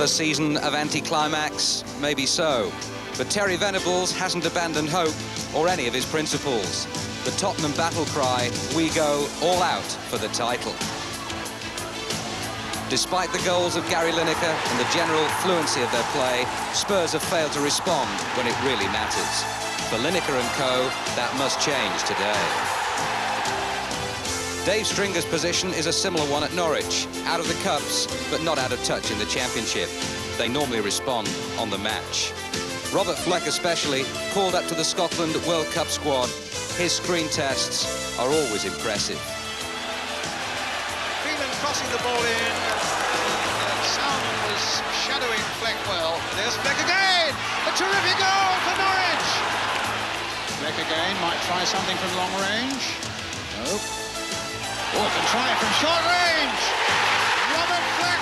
Another season of anticlimax? Maybe so. But Terry Venables hasn't abandoned hope or any of his principles. The Tottenham battle cry, we go all out for the title. Despite the goals of Gary Lineker and the general fluency of their play, Spurs have failed to respond when it really matters. For Lineker and co, that must change today. Dave Stringer's position is a similar one at Norwich. Out of the cups, but not out of touch in the Championship. They normally respond on the match. Robert Fleck especially, called up to the Scotland World Cup squad. His screen tests are always impressive. Freeman crossing the ball in. Sound was shadowing Fleck well. There's Fleck again! A terrific goal for Norwich! Fleck again, might try something from long range. Nope. Oh, can try it from short range! Robert Fleck!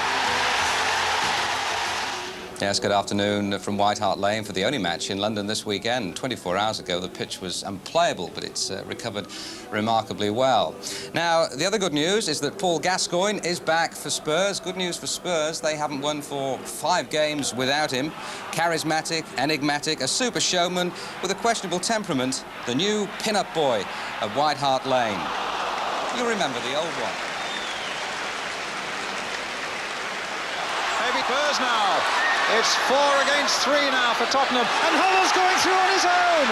Yes, good afternoon from White Hart Lane for the only match in London this weekend. 24 hours ago, the pitch was unplayable, but it's recovered remarkably well. Now, the other good news is that Paul Gascoigne is back for Spurs. Good news for Spurs, they haven't won for 5 games without him. Charismatic, enigmatic, a super showman with a questionable temperament, the new pin-up boy of White Hart Lane. You'll remember the old one. Maybe Spurs now. It's 4 against 3 now for Tottenham. And Hoddle's going through on his own.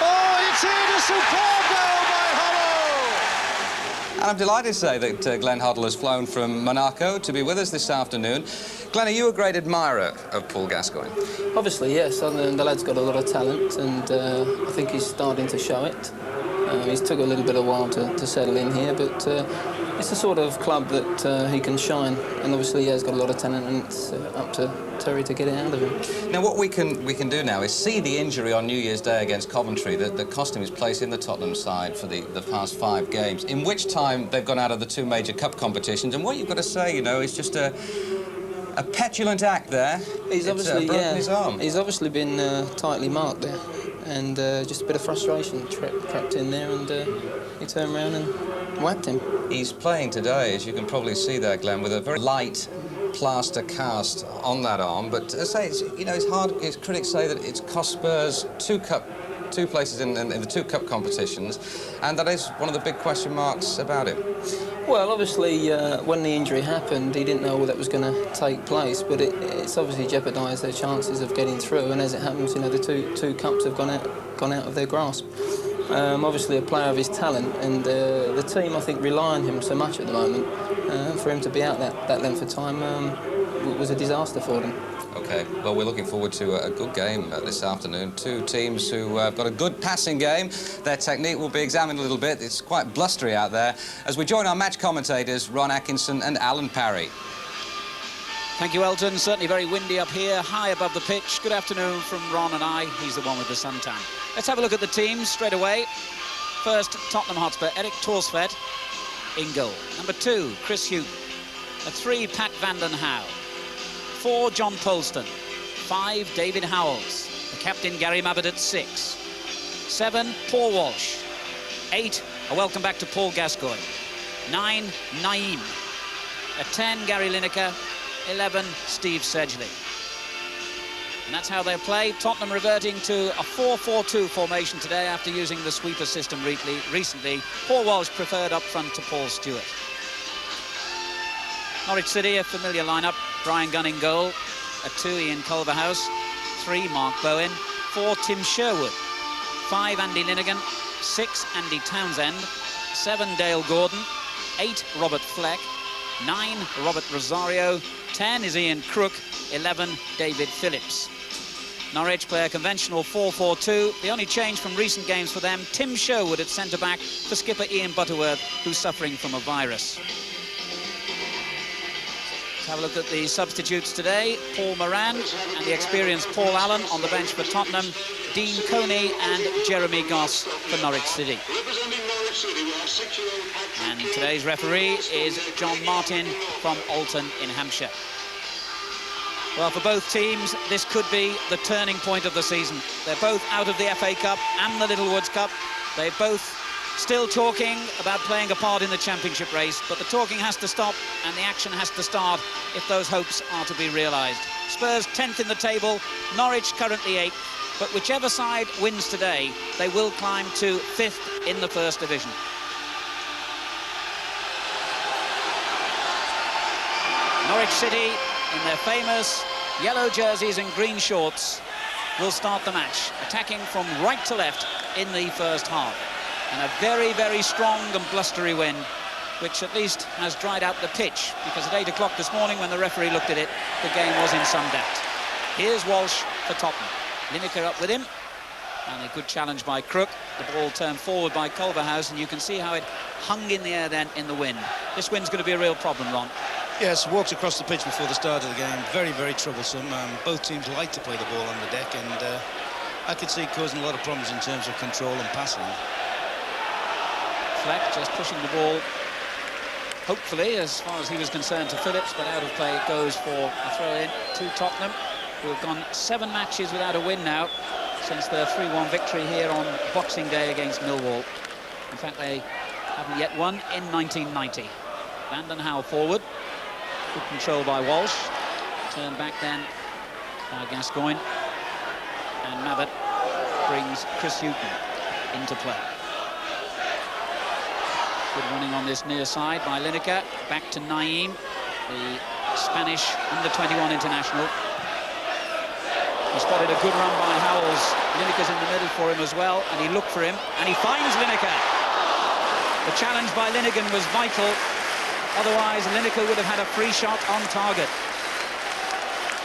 Oh, it's in, a superb goal by Hoddle. And I'm delighted to say that Glenn Hoddle has flown from Monaco to be with us this afternoon. Glenn, are you a great admirer of Paul Gascoigne? Obviously, yes. The lad's got a lot of talent, and I think he's starting to show it. He's took a little bit of a while to settle in here, but it's the sort of club that he can shine, and obviously he has got a lot of talent, and it's up to Terry to get it out of him. Now, what we can do now is see the injury on New Year's Day against Coventry that cost him his place in the Tottenham side for the past 5 games, in which time they've gone out of the 2 major cup competitions, and what you've got to say, you know, is just a petulant act there. He's obviously broken his arm. He's obviously been tightly marked there, and just a bit of frustration crept in there, and he turned around and whacked him. He's playing today, as you can probably see there, Glenn, with a very light plaster cast on that arm. But as I say, it's hard. His critics say that it's cost Spurs 2 places in the 2 cup competitions, and that is one of the big question marks about him. Well, obviously, when the injury happened, he didn't know that was going to take place, but it's obviously jeopardised their chances of getting through, and as it happens, you know, the two cups have gone out of their grasp. Obviously, a player of his talent, and the team, I think, rely on him so much at the moment. For him to be out that length of time was a disaster for them. OK, well, we're looking forward to a good game this afternoon. 2 teams who have got a good passing game. Their technique will be examined a little bit. It's quite blustery out there. As we join our match commentators, Ron Atkinson and Alan Parry. Thank you, Elton. Certainly very windy up here, high above the pitch. Good afternoon from Ron and I. He's the one with the suntan. Let's have a look at the teams straight away. First, Tottenham Hotspur, Erik Torsved in goal. Number 2, Chris Hughton. 3, Pat van den Hauwe. 4, John Polston. 5, David Howells. The captain, Gary Mabbott, at 6. 7, Paul Walsh. 8, a welcome back to Paul Gascoigne. 9, Naeem. At 10, Gary Lineker. 11, Steve Sedgley. And that's how they play. Tottenham reverting to a 4-4-2 formation today after using the sweeper system recently. Paul Walsh preferred up front to Paul Stewart. Norwich City, a familiar lineup. Brian Gunn in goal. At 2, Ian Culverhouse. 3, Mark Bowen. 4, Tim Sherwood. 5, Andy Linnigan. 6, Andy Townsend. 7, Dale Gordon. 8, Robert Fleck. 9, Robert Rosario. 10 is Ian Crook. 11, David Phillips. Norwich play a conventional 4-4-2. The only change from recent games for them, Tim Sherwood at centre-back for skipper Ian Butterworth, who's suffering from a virus. Let's have a look at the substitutes today. Paul Moran and the experienced Paul Allen on the bench for Tottenham. Dean Coney and Jeremy Goss for Norwich City. And today's referee is John Martin from Alton in Hampshire. Well, for both teams, this could be the turning point of the season. They're both out of the FA Cup and the Littlewoods Cup. They both Still talking about playing a part in the championship race, but the talking has to stop and the action has to start if those hopes are to be realised. Spurs 10th in the table, Norwich currently 8th, but whichever side wins today, they will climb to 5th in the First Division. Norwich City, in their famous yellow jerseys and green shorts, will start the match, attacking from right to left in the first half. And a very, very strong and blustery wind, which at least has dried out the pitch, because at 8 o'clock this morning, when the referee looked at it, the game was in some doubt. Here's Walsh for Tottenham. Lineker up with him, and a good challenge by Crook. The ball turned forward by Culverhouse, and you can see how it hung in the air then in the wind. This wind's going to be a real problem, Ron. Yes, walked across the pitch before the start of the game. Very, very troublesome. Both teams like to play the ball on the deck, and I could see it causing a lot of problems in terms of control and passing. Fleck just pushing the ball, hopefully, as far as he was concerned, to Phillips, but out of play it goes for a throw-in to Tottenham, who have gone 7 matches without a win now since their 3-1 victory here on Boxing Day against Millwall. In fact, they haven't yet won in 1990. Vanden Howell forward. Good control by Walsh. Turned back then by Gascoigne. And Mabbott brings Chris Hughton into play. Good running on this near side by Lineker. Back to Naeem, the Spanish under-21 international. He spotted a good run by Howells. Lineker's in the middle for him as well, and he looked for him, and he finds Lineker. The challenge by Linnigan was vital. Otherwise, Lineker would have had a free shot on target.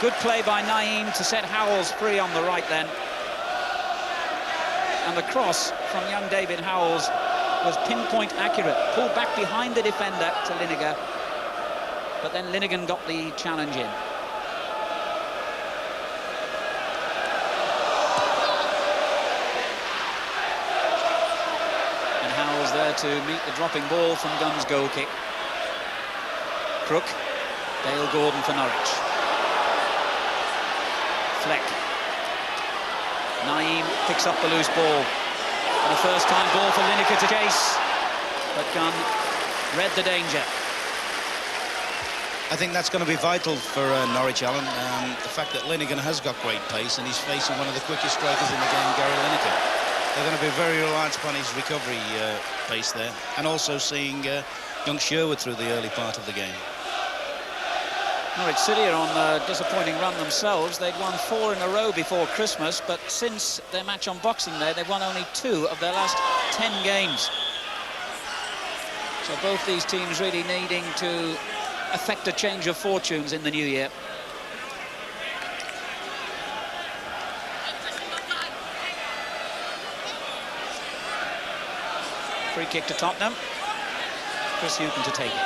Good play by Naeem to set Howells free on the right then. And the cross from young David Howells was pinpoint accurate. Pulled back behind the defender to Lineker. But then Linnigan got the challenge in. And Howells there to meet the dropping ball from Gunn's goal kick. Crook, Dale Gordon for Norwich. Fleck. Naeem picks up the loose ball. And a first-time ball for Lineker to chase. But Gunn read the danger. I think that's going to be vital for Norwich, Alan. The fact that Linnigan has got great pace and he's facing one of the quickest strikers in the game, Gary Lineker. They're going to be very reliant upon his recovery pace there. And also seeing young Sherwood through the early part of the game. Norwich City are on a disappointing run themselves. They'd won 4 in a row before Christmas, but since their match on Boxing Day, they've won only 2 of their last 10 games. So both these teams really needing to affect a change of fortunes in the new year. Free kick to Tottenham. Chris Hughton to take it.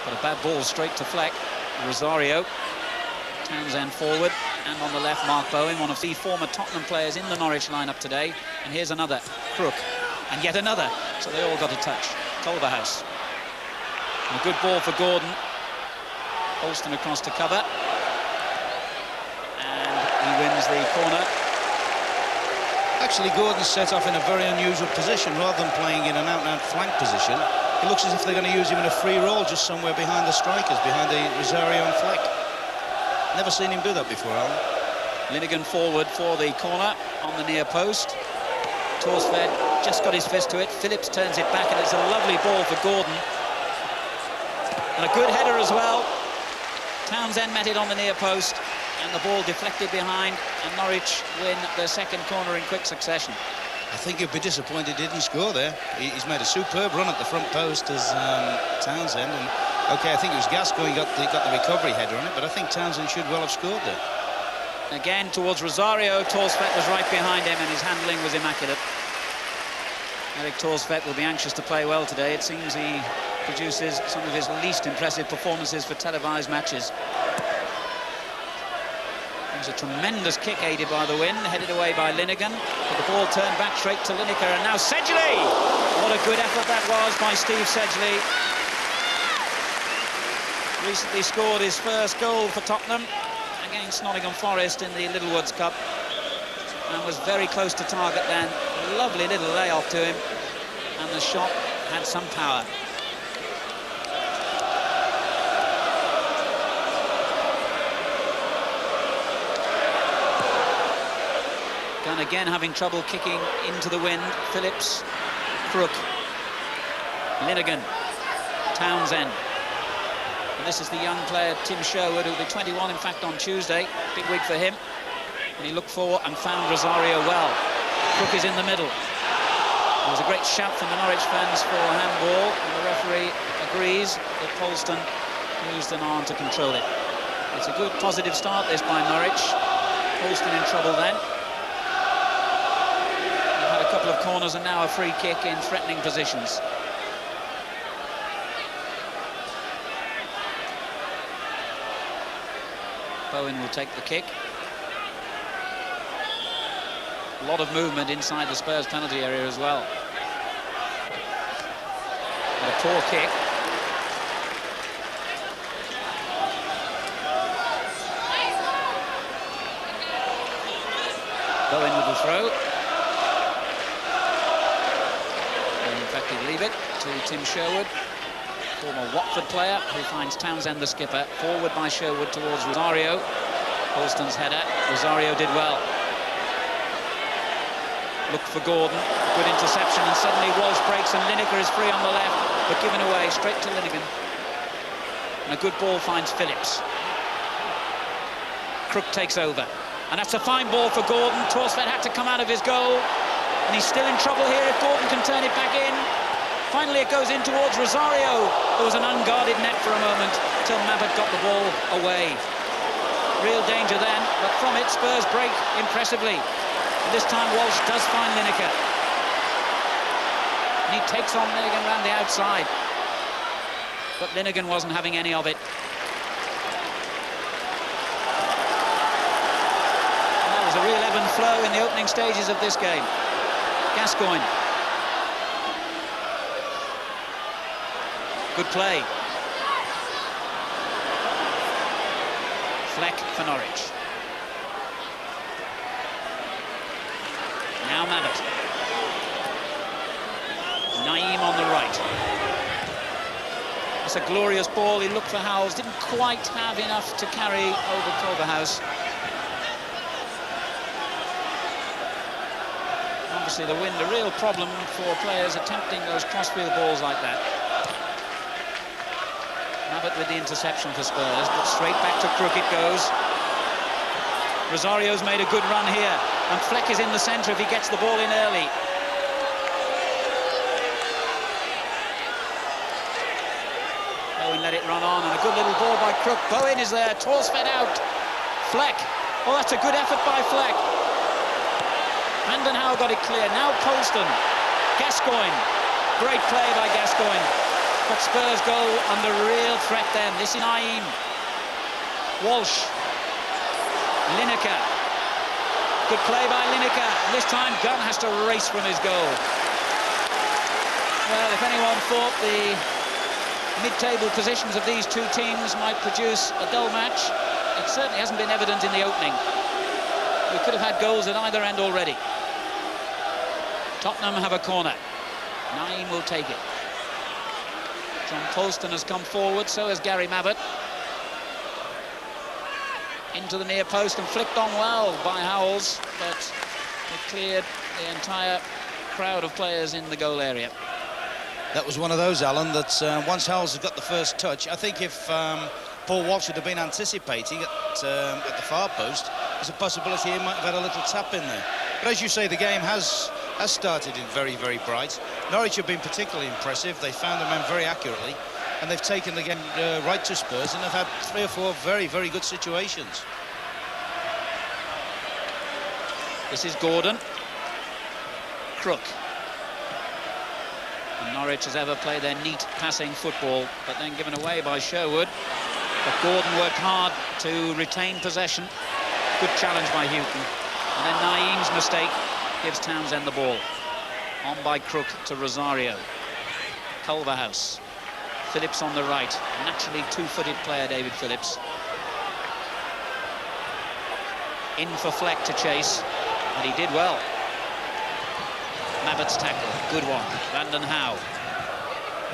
But a bad ball straight to Fleck. Rosario. Townsend forward. And on the left, Mark Bowen, one of the former Tottenham players in the Norwich lineup today. And here's another. Crook. And yet another. So they all got a touch. Culverhouse. A good ball for Gordon. Holston across to cover. And he wins the corner. Actually, Gordon's set off in a very unusual position. Rather than playing in an out-and-out flank position, it looks as if they're going to use him in a free roll just somewhere behind the strikers, behind the Rosario and Fleck. Never seen him do that before, Alan. Linnigan forward for the corner on the near post. Torsved just got his fist to it. Phillips turns it back, and it's a lovely ball for Gordon. And a good header as well. Townsend met it on the near post, and the ball deflected behind, and Norwich win their second corner in quick succession. I think he'd be disappointed he didn't score there. He's made a superb run at the front post as Townsend, and okay, I think it was Gascoigne got the recovery header on it, but I think Townsend should well have scored there. Again towards Rosario. Torsved was right behind him, and his handling was immaculate. Eric Torsved will be anxious to play well today. It seems he produces some of his least impressive performances for televised matches. It was a tremendous kick aided by the wind, headed away by Linnigan, but the ball turned back straight to Lineker, and now Sedgley! What a good effort that was by Steve Sedgley. Recently scored his first goal for Tottenham against Nottingham Forest in the Littlewoods Cup. and was very close to target then. Lovely little layoff to him, and the shot had some power. Gunn again having trouble kicking into the wind. Phillips, Crook, Linegan, Townsend. And this is the young player, Tim Sherwood, who'll be 21, in fact, on Tuesday. Big week for him. And he looked for and found Rosario well. Crook is in the middle. There was a great shout from the Norwich fans for a handball, and the referee agrees that Polston used an arm to control it. It's a good, positive start, this, by Norwich. Polston in trouble then. They've had a couple of corners and now a free kick in threatening positions. Bowen will take the kick. A lot of movement inside the Spurs penalty area as well. And a poor kick. Bowen with the throw. And in fact, he'll leave it to Tim Sherwood, former Watford player, who finds Townsend the skipper. Forward by Sherwood towards Rosario. Polston's header. Rosario did well. Looked for Gordon. Good interception, and suddenly Walsh breaks and Lineker is free on the left, but given away straight to Linegan. And a good ball finds Phillips. Crook takes over. And that's a fine ball for Gordon. Torsfeld had to come out of his goal. And he's still in trouble here if Gordon can turn it back in. Finally, it goes in towards Rosario. There was an unguarded net for a moment till Mabbutt got the ball away. Real danger then, but from it, Spurs break impressively. And this time, Walsh does find Lineker. And he takes on Linegan around the outside. But Linegan wasn't having any of it. And that was a real ebb and flow in the opening stages of this game. Gascoigne. Good play. Fleck for Norwich. Now Mabbutt. Naeem on the right. It's a glorious ball. He looked for Howells. Didn't quite have enough to carry over Culverhouse. Obviously the wind, a real problem for players attempting those crossfield balls like that. Mabbutt with the interception for Spurs, but straight back to Crook it goes. Rosario's made a good run here, and Fleck is in the centre if he gets the ball in early. Bowen let it run on, and a good little ball by Crook. Bowen is there, Torsfeld out. Fleck, oh, that's a good effort by Fleck. Vandenhauwe got it clear, now Polston. Gascoigne, great play by Gascoigne. But Spurs go under real threat then. This is Naeem. Walsh. Lineker. Good play by Lineker. This time Gunn has to race from his goal. Well, if anyone thought the mid-table positions of these two teams might produce a dull match, it certainly hasn't been evident in the opening. We could have had goals at either end already. Tottenham have a corner. Naeem will take it. John Polston has come forward, so has Gary Mabbutt. Into the near post and flicked on well by Howells, but it cleared the entire crowd of players in the goal area. That was one of those, Alan, that once Howells had got the first touch, I think if Paul Walsh would have been anticipating at the far post, there's a possibility he might have had a little tap in there. But as you say, the game has started in very, very bright. Norwich have been particularly impressive. They found the men very accurately, and they've taken the game right to Spurs, and they've had 3 or 4 very, very good situations. This is Gordon. Crook. And Norwich has ever played their neat passing football, but then given away by Sherwood. But Gordon worked hard to retain possession. Good challenge by Houghton. And then Naeem's mistake gives Townsend the ball. On by Crook to Rosario. Culverhouse. Phillips on the right. Naturally two-footed player, David Phillips. In for Fleck to chase. And he did well. Mabbott's tackle, good one. Brandon Howe.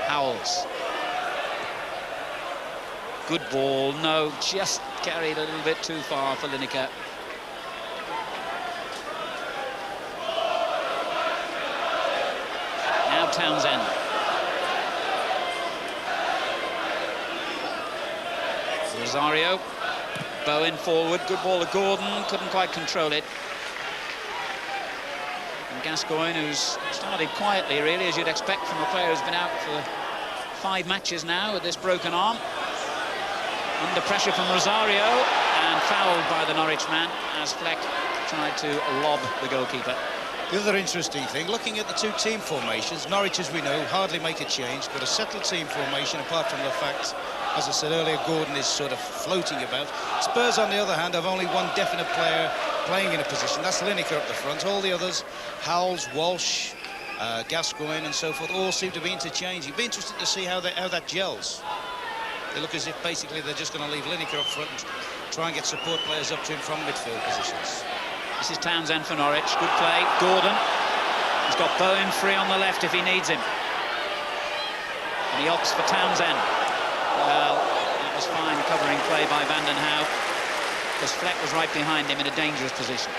Howells. Good ball, no, just carried a little bit too far for Lineker. Now Townsend. Rosario. Bowen forward, good ball to Gordon, couldn't quite control it. And Gascoigne, who's started quietly, really, as you'd expect from a player who's been out for 5 matches now with this broken arm. Under pressure from Rosario, and fouled by the Norwich man as Fleck tried to lob the goalkeeper. The other interesting thing, looking at the 2 team formations, Norwich, as we know, hardly make a change, but a settled team formation, apart from the fact, as I said earlier, Gordon is sort of floating about. Spurs, on the other hand, have only one definite player playing in a position. That's Lineker up the front. All the others, Howells, Walsh, Gascoigne and so forth, all seem to be interchanging. It'd be interesting to see how that gels. They look as if basically they're just going to leave Lineker up front and try and get support players up to him from midfield positions. This is Townsend for Norwich. Good play. Gordon. He's got Bowen free on the left if he needs him. And he opts for Townsend. Well, that was fine covering play by Vanden Hauwe, because Fleck was right behind him in a dangerous position.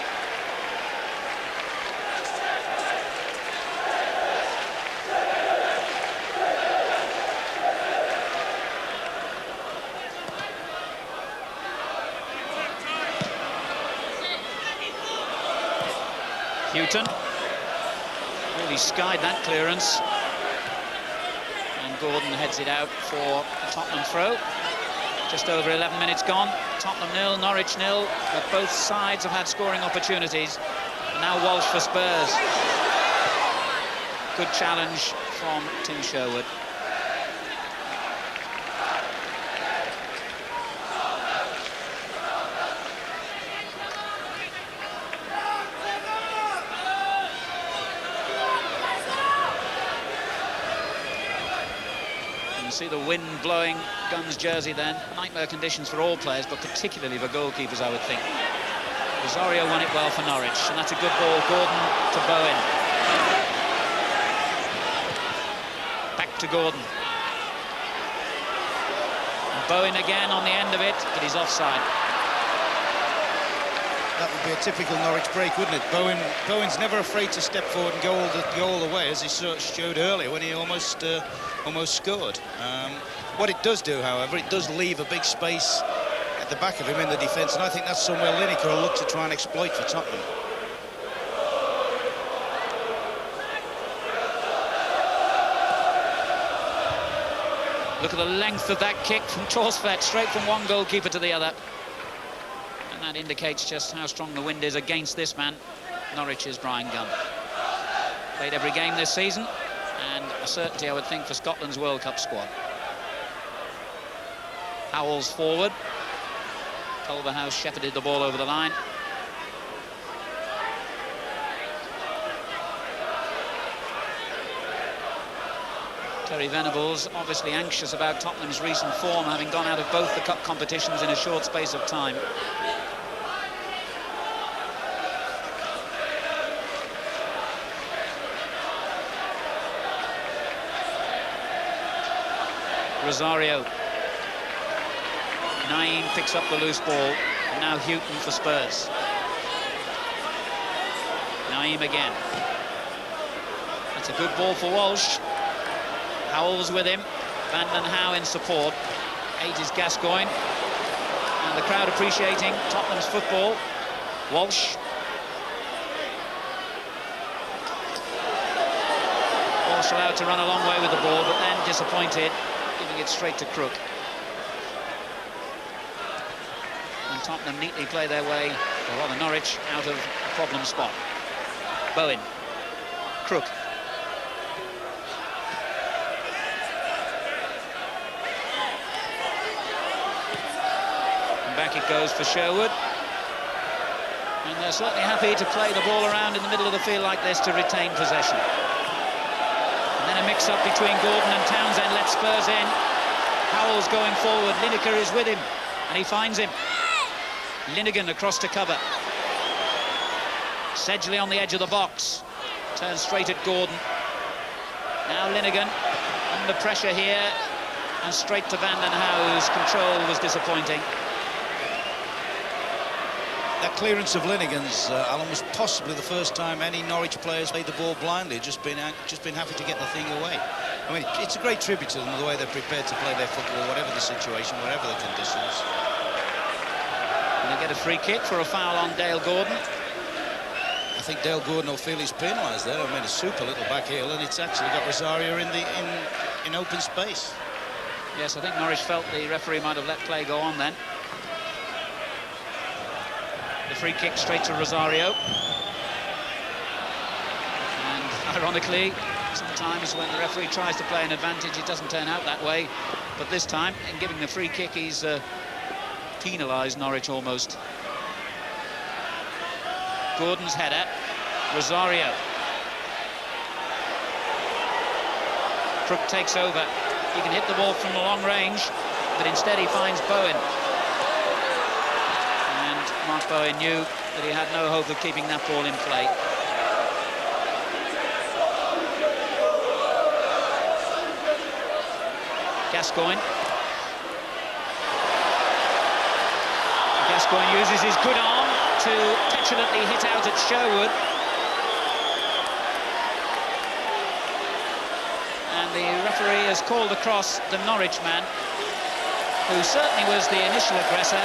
Houghton really skied that clearance, and Gordon heads it out for a Tottenham throw. Just over 11 minutes gone. Tottenham 0, Norwich 0, but both sides have had scoring opportunities. And now Walsh for Spurs. Good challenge from Tim Sherwood. See the wind blowing Gunn's jersey then. Nightmare conditions for all players, but particularly for goalkeepers, I would think. Rosario won it well for Norwich, and that's a good ball. Gordon to Bowen. Back to Gordon. And Bowen again on the end of it, but he's offside. That would be a typical Norwich break, wouldn't it? Bowen's never afraid to step forward and go all the way, as he showed earlier when he almost scored. What it does do, however, it does leave a big space at the back of him in the defence, and I think that's somewhere Lineker will look to try and exploit for Tottenham. Look at the length of that kick from Torsfett, straight from one goalkeeper to the other. And that indicates just how strong the wind is against this man, Norwich's Brian Gunn. Played every game this season, and a certainty, I would think, for Scotland's World Cup squad. Howells forward. Culverhouse shepherded the ball over the line. Terry Venables obviously anxious about Tottenham's recent form, having gone out of both the cup competitions in a short space of time. Rosario. Naeem picks up the loose ball, and now Houghton for Spurs. Naeem again. That's a good ball for Walsh. Howells with him. Vanden Hauwe in support. 8 is Gascoigne. And the crowd appreciating Tottenham's football. Walsh. Walsh allowed to run a long way with the ball, but then disappointed, giving it straight to Crook. And Tottenham neatly play their way, or rather Norwich, out of a problem spot. Bowen. Crook. And back it goes for Sherwood. And they're certainly happy to play the ball around in the middle of the field like this to retain possession. And then a mix-up between Gordon and Townsend lets Spurs in. Howells going forward. Lineker is with him, and he finds him. Linnigan across to cover. Sedgley on the edge of the box. Turns straight at Gordon. Now Linnigan under pressure here. And straight to Van den Hau, whose control was disappointing. That clearance of Linnigan's, Alan, was possibly the first time any Norwich players played the ball blindly, just been happy to get the thing away. I mean, it's a great tribute to them, the way they're prepared to play their football, whatever the situation, whatever the conditions. And they get a free kick for a foul on Dale Gordon. I think Dale Gordon will feel he's penalised there. I mean, a super little back heel, and it's actually got Rosario in open space. Yes, I think Norwich felt the referee might have let play go on then. The free kick straight to Rosario. And ironically, sometimes when the referee tries to play an advantage, it doesn't turn out that way. But this time, in giving the free kick, he's penalised Norwich almost. Gordon's header. Rosario. Crook takes over. He can hit the ball from the long range, but instead he finds Bowen. And Mark Bowen knew that he had no hope of keeping that ball in play. Gascoigne. Gascoigne uses his good arm to petulantly hit out at Sherwood. And the referee has called across the Norwich man, who certainly was the initial aggressor.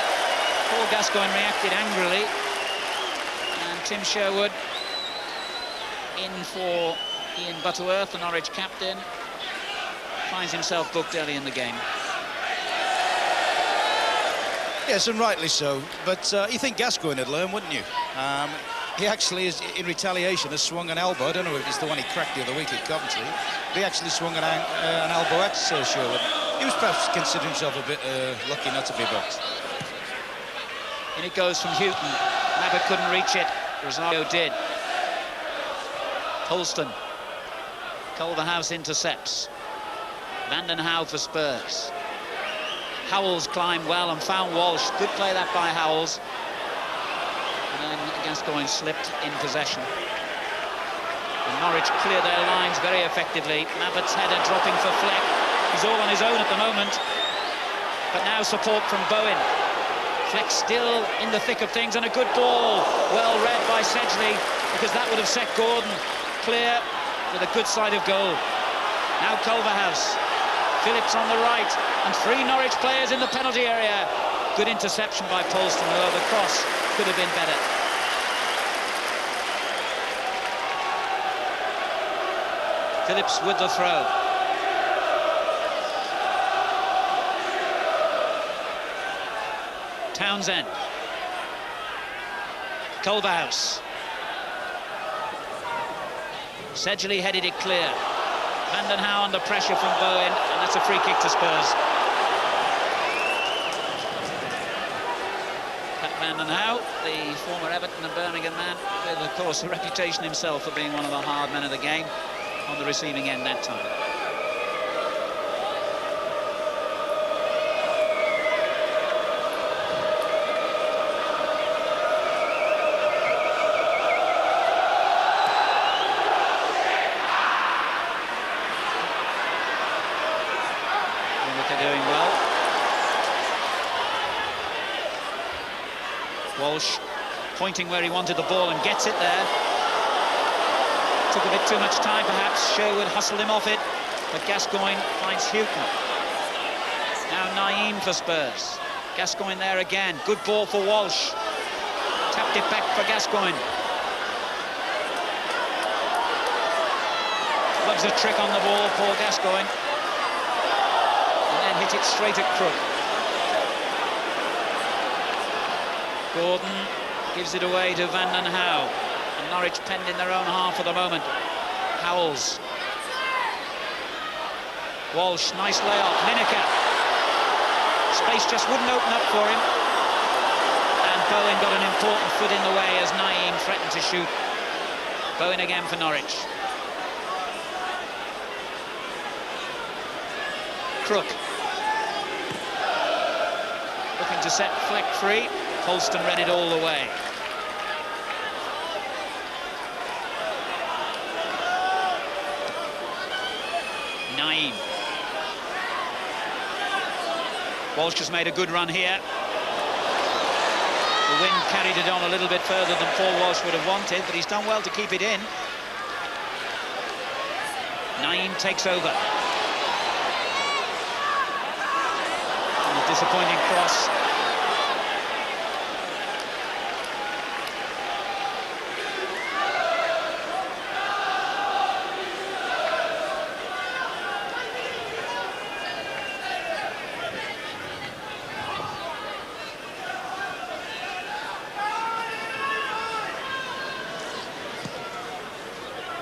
Paul Gascoigne reacted angrily, and Tim Sherwood in for Ian Butterworth, the Norwich captain, finds himself booked early in the game. Yes, and rightly so, but you think Gascoigne had learned, wouldn't you? He actually, in retaliation, has swung an elbow. I don't know if it's the one he cracked the other week at Coventry, but he actually swung an elbow at Sherwood. He was perhaps considering himself a bit lucky not to be booked. And it goes from Houghton. Mabbutt couldn't reach it. Rosario did. Holston. Culverhouse intercepts. Van den Hau for Spurs. Howells climbed well and found Walsh. Good play that by Howells. And then Gascoigne slipped in possession. And Norwich clear their lines very effectively. Mabbutt's header dropping for Fleck. He's all on his own at the moment. But now support from Bowen. Fleck still in the thick of things, and a good ball. Well read by Sedgley, because that would have set Gordon clear with a good side of goal. Now Culverhouse. Phillips on the right, and 3 Norwich players in the penalty area. Good interception by Polston, although the cross could have been better. Phillips with the throw. Townsend. Culverhouse. Sedgley headed it clear. Van den Hau under pressure from Bowen, and that's a free kick to Spurs. Pat Van den Hau, the former Everton and Birmingham man, with, of course, a reputation himself for being one of the hard men of the game, on the receiving end that time. Doing well. Walsh pointing where he wanted the ball and gets it there. Took a bit too much time perhaps. Sherwood hustled him off it, but Gascoigne finds Houghton. Now Naeem for Spurs. Gascoigne there again. Good ball for Walsh. Tapped it back for Gascoigne. Loves a trick on the ball, Paul Gascoigne. And hit it straight at Crook. Gordon gives it away to Van den Hau. And Norwich penned in their own half for the moment. Howells. Walsh, nice layoff. Lineker. Space just wouldn't open up for him. And Bowen got an important foot in the way as Naeem threatened to shoot. Bowen again for Norwich. Crook. Looking to set Fleck free. Holston read it all the way. Naeem. Walsh has made a good run here. The wind carried it on a little bit further than Paul Walsh would have wanted, but he's done well to keep it in. Naeem takes over. And a disappointing cross.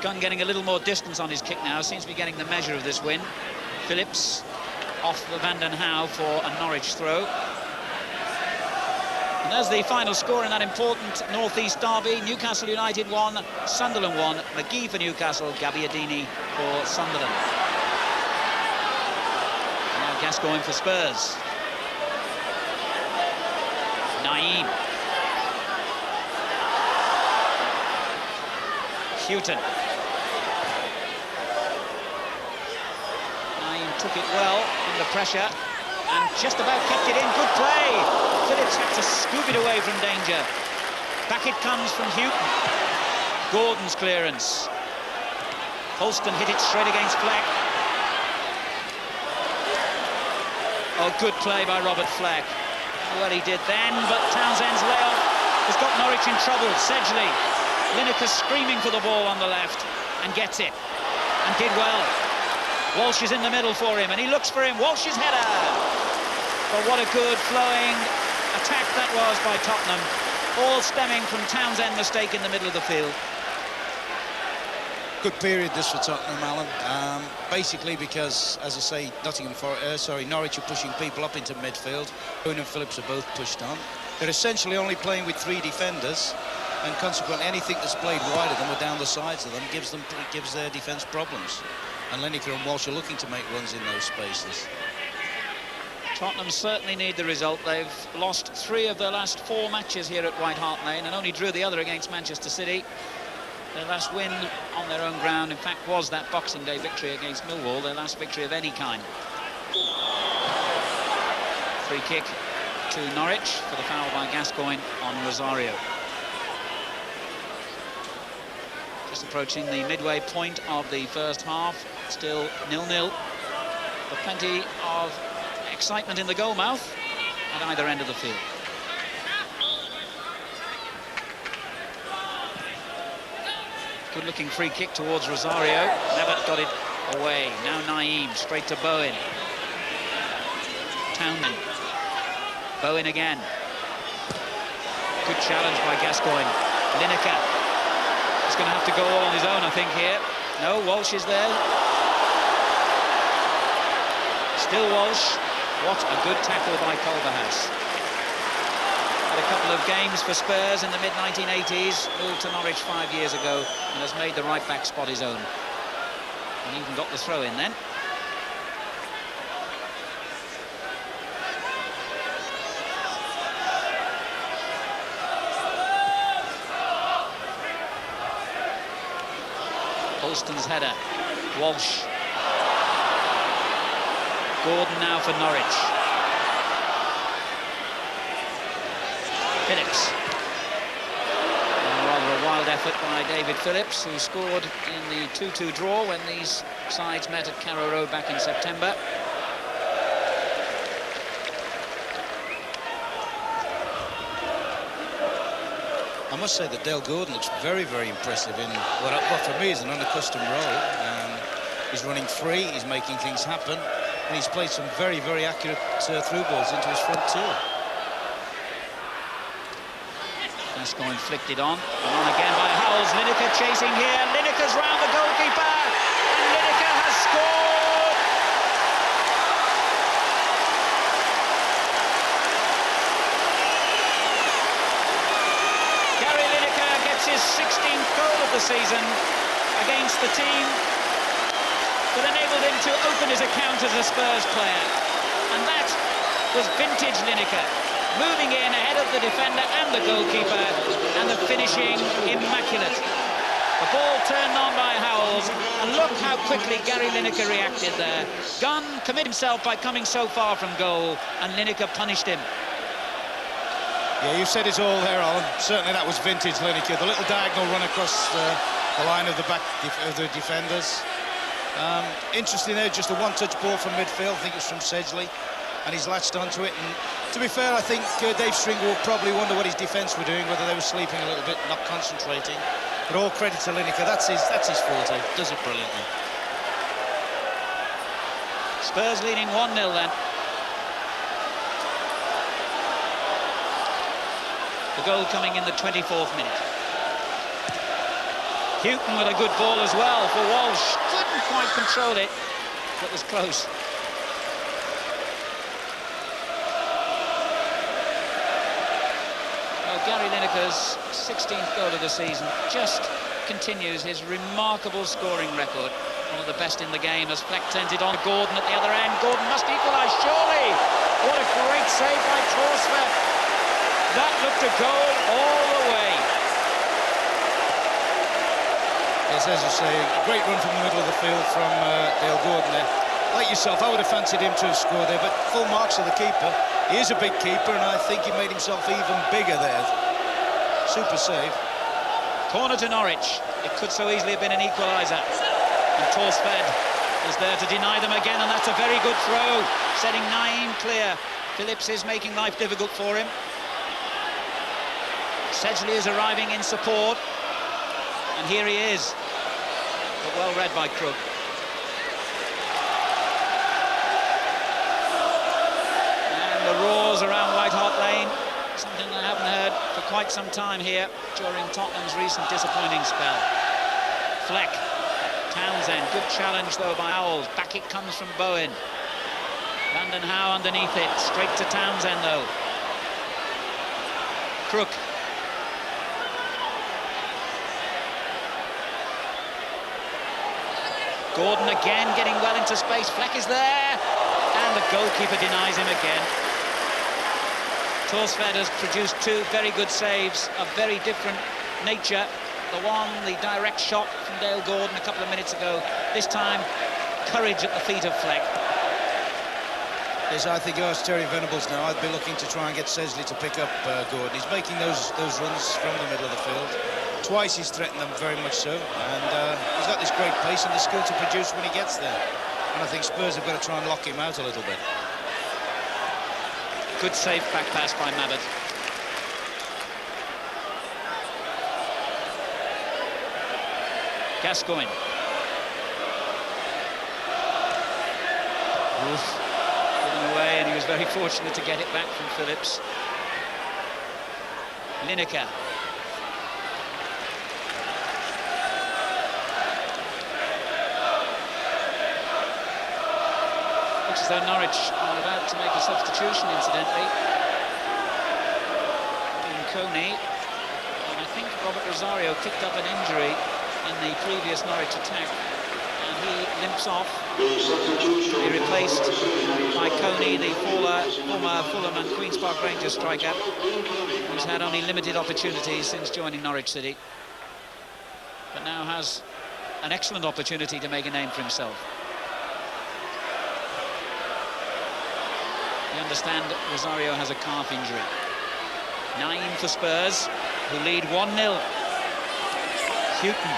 Gunn getting a little more distance on his kick now, seems to be getting the measure of this win. Phillips off the Van den Houw for a Norwich throw. And there's the final score in that important North East derby. Newcastle United 1, Sunderland 1. McGee for Newcastle, Gabbiadini for Sunderland. And now Gascoigne for Spurs. Naeem. Houghton. Took it well under pressure and just about kept it in. Good play. Phillips had to scoop it away from danger. Back it comes from Houghton. Gordon's clearance. Holston hit it straight against Fleck. Oh, good play by Robert Fleck. Well, he did then, but Townsend's layoff has got Norwich in trouble. Sedgley. Lineker screaming for the ball on the left and gets it and did well. Walsh is in the middle for him, and he looks for him. Walsh's header. But what a good flowing attack that was by Tottenham. All stemming from Townsend's mistake in the middle of the field. Good period this for Tottenham, Alan. Basically because, as I say, Norwich are pushing people up into midfield. Boone and Phillips are both pushed on. They're essentially only playing with 3 defenders, and consequently anything that's played wide of them or down the sides of them gives their defence problems. And Lineker and Walsh are looking to make runs in those spaces. Tottenham certainly need the result. They've lost 3 of their last 4 matches here at White Hart Lane and only drew the other against Manchester City. Their last win on their own ground, in fact, was that Boxing Day victory against Millwall, their last victory of any kind. Free kick to Norwich for the foul by Gascoigne on Rosario. Just approaching the midway point of the first half, still 0-0, but plenty of excitement in the goal mouth at either end of the field. Good looking free kick towards Rosario. Never got it away. Now Naeem straight to Bowen. Townend. Bowen again. Good challenge by Gascoigne. Lineker. He's going to have to go all on his own, I think, here. No, Walsh is there. Still Walsh. What a good tackle by Culverhouse. Had a couple of games for Spurs in the mid-1980s, moved to Norwich 5 years ago, and has made the right-back spot his own. And even got the throw in then. Holston's header. Walsh. Gordon now for Norwich. Phillips. Rather a wild effort by David Phillips, who scored in the 2-2 draw when these sides met at Carrow Road back in September. I must say that Dale Gordon looks very, very impressive in what for me is an unaccustomed role. He's running free, he's making things happen, and he's played some very, very accurate through balls into his front too. Gascoigne flicked it on, and on again by Howells. Lineker chasing here. Lineker's round the goalkeeper, and Lineker has scored. Gary Lineker gets his 16th goal of the season against the team that enabled him to open his account as a Spurs player, and that was vintage Lineker. Moving in ahead of the defender and the goalkeeper, and the finishing immaculate. The ball turned on by Howells, and look how quickly Gary Lineker reacted there. Gunn committed himself by coming so far from goal, and Lineker punished him. Yeah, you said it all there, Alan. Certainly that was vintage Lineker. The little diagonal run across the line of the back of the defenders. Interesting there, just a one-touch ball from midfield. I think it was from Sedgley, and he's latched onto it. And to be fair, I think Dave Stringer will probably wonder what his defence were doing, whether they were sleeping a little bit, not concentrating. But all credit to Lineker. That's his forte. Does it brilliantly. Spurs leading 1-0 then. The goal coming in the 24th minute. Houghton with a good ball as well for Walsh. Couldn't quite control it, but was close. Well, Gary Lineker's 16th goal of the season just continues his remarkable scoring record. One of the best in the game as Fleck turns it on to Gordon at the other end. Gordon must equalise, surely! What a great save by Torsfeld. That looked a goal all the way. Yes, as you say, a great run from the middle of the field from Dale Gordon there. Like yourself, I would have fancied him to have scored there, but full marks of the keeper. He is a big keeper, and I think he made himself even bigger there. Super save. Corner to Norwich. It could so easily have been an equaliser. And Torsfeld is there to deny them again, and that's a very good throw, setting 9 clear. Phillips is making life difficult for him. Sedgley is arriving in support, and here he is, but well read by Crook. And the roars around White Hart Lane, something I haven't heard for quite some time here during Tottenham's recent disappointing spell. Fleck, Townsend, good challenge though by Howells. Back it comes from Bowen. Landon Howe underneath it, straight to Townsend though. Crook. Gordon again getting well into space. Fleck is there, and the goalkeeper denies him again. Torsfeld has produced 2 very good saves of very different nature. The one, the direct shot from Dale Gordon a couple of minutes ago. This time, courage at the feet of Fleck. Yes, I think it's Terry Venables now. I'd be looking to try and get Sedgley to pick up Gordon. He's making those runs from the middle of the field. Twice he's threatened them, very much so, and he's got this great pace and the skill to produce when he gets there. And I think Spurs have got to try and lock him out a little bit. Good safe back pass by Mabbutt. Gascoigne. Given away, and he was very fortunate to get it back from Phillips. Lineker. Looks as though Norwich are about to make a substitution, incidentally. In Coney. And I think Robert Rosario picked up an injury in the previous Norwich attack, and he limps off. He replaced by Coney, the former Fulham and Queen's Park Rangers striker, who's had only limited opportunities since joining Norwich City, but now has an excellent opportunity to make a name for himself. You understand Rosario has a calf injury. 9 for Spurs, who lead 1-0. Houghton.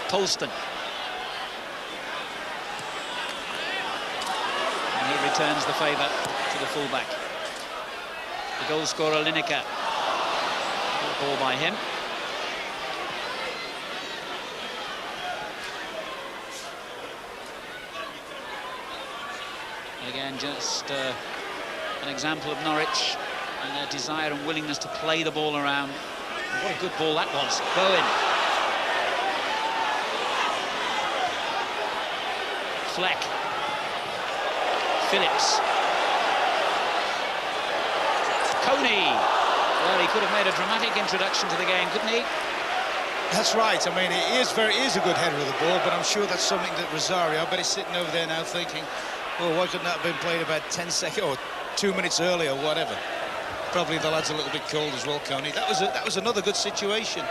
Polston. And he returns the favour to the fullback. The goal scorer, Lineker. Good ball by him. Again, just an example of Norwich and their desire and willingness to play the ball around. What a good ball that was. Bowen. Fleck. Phillips. Coney. Well, he could have made a dramatic introduction to the game, couldn't he? That's right. I mean, he is a good header of the ball, but I'm sure that's something that Rosario, I bet he's sitting over there now thinking, oh, why couldn't that have been played about 10 seconds or 2 minutes earlier or whatever? Probably the lad's a little bit cold as well, Coney. That was another good situation.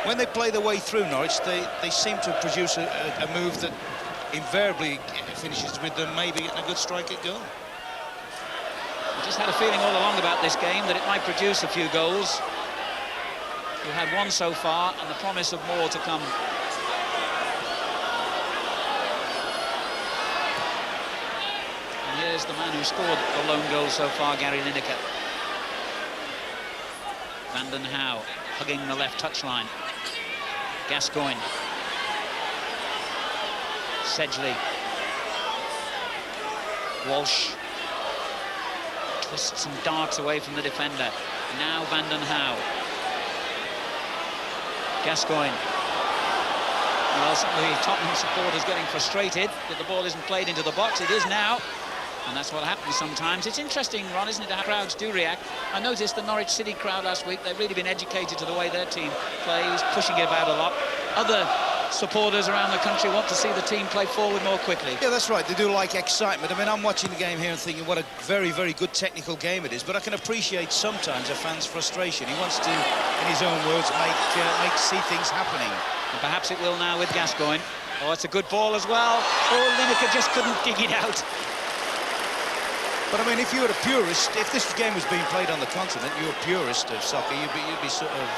When they play their way through Norwich, they seem to produce a move that invariably finishes with them maybe getting a good strike at goal. I just had a feeling all along about this game that it might produce a few goals. We've had one so far, and the promise of more to come. And here's the man who scored the lone goal so far, Gary Lineker. Vanden Hauwe hugging the left touchline. Gascoigne. Sedgley. Walsh. Twists and darts away from the defender. Now Vanden Hauwe. Gascoigne. Well, some of the Tottenham supporters getting frustrated that the ball isn't played into the box. It is now. And that's what happens sometimes. It's interesting, Ron, isn't it, how crowds do react. I noticed the Norwich City crowd last week, they've really been educated to the way their team plays, pushing it about a lot. Other supporters around the country want to see the team play forward more quickly. Yeah, that's right. They do like excitement. I mean, I'm watching the game here and thinking what a very, very good technical game it is, but I can appreciate sometimes a fan's frustration. He wants to, in his own words, see things happening. And perhaps it will now with Gascoigne. Oh, it's a good ball as well. Oh, Lineker just couldn't dig it out. But I mean, if you were a purist, if this game was being played on the continent, you're a purist of soccer, you'd be sort of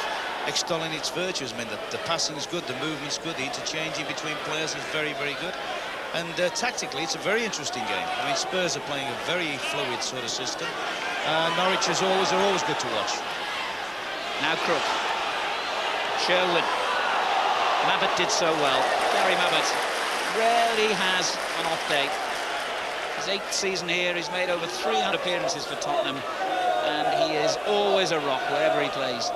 extolling its virtues. I mean, the passing's good, the movement's good, the interchanging between players is very, very good. And tactically, it's a very interesting game. I mean, Spurs are playing a very fluid sort of system. Norwich are always good to watch. Now Crook. Sherwood. Mabbott did so well. Gary Mabbott rarely has an off day. His 8th season here, he's made over 300 appearances for Tottenham, and he is always a rock wherever he plays.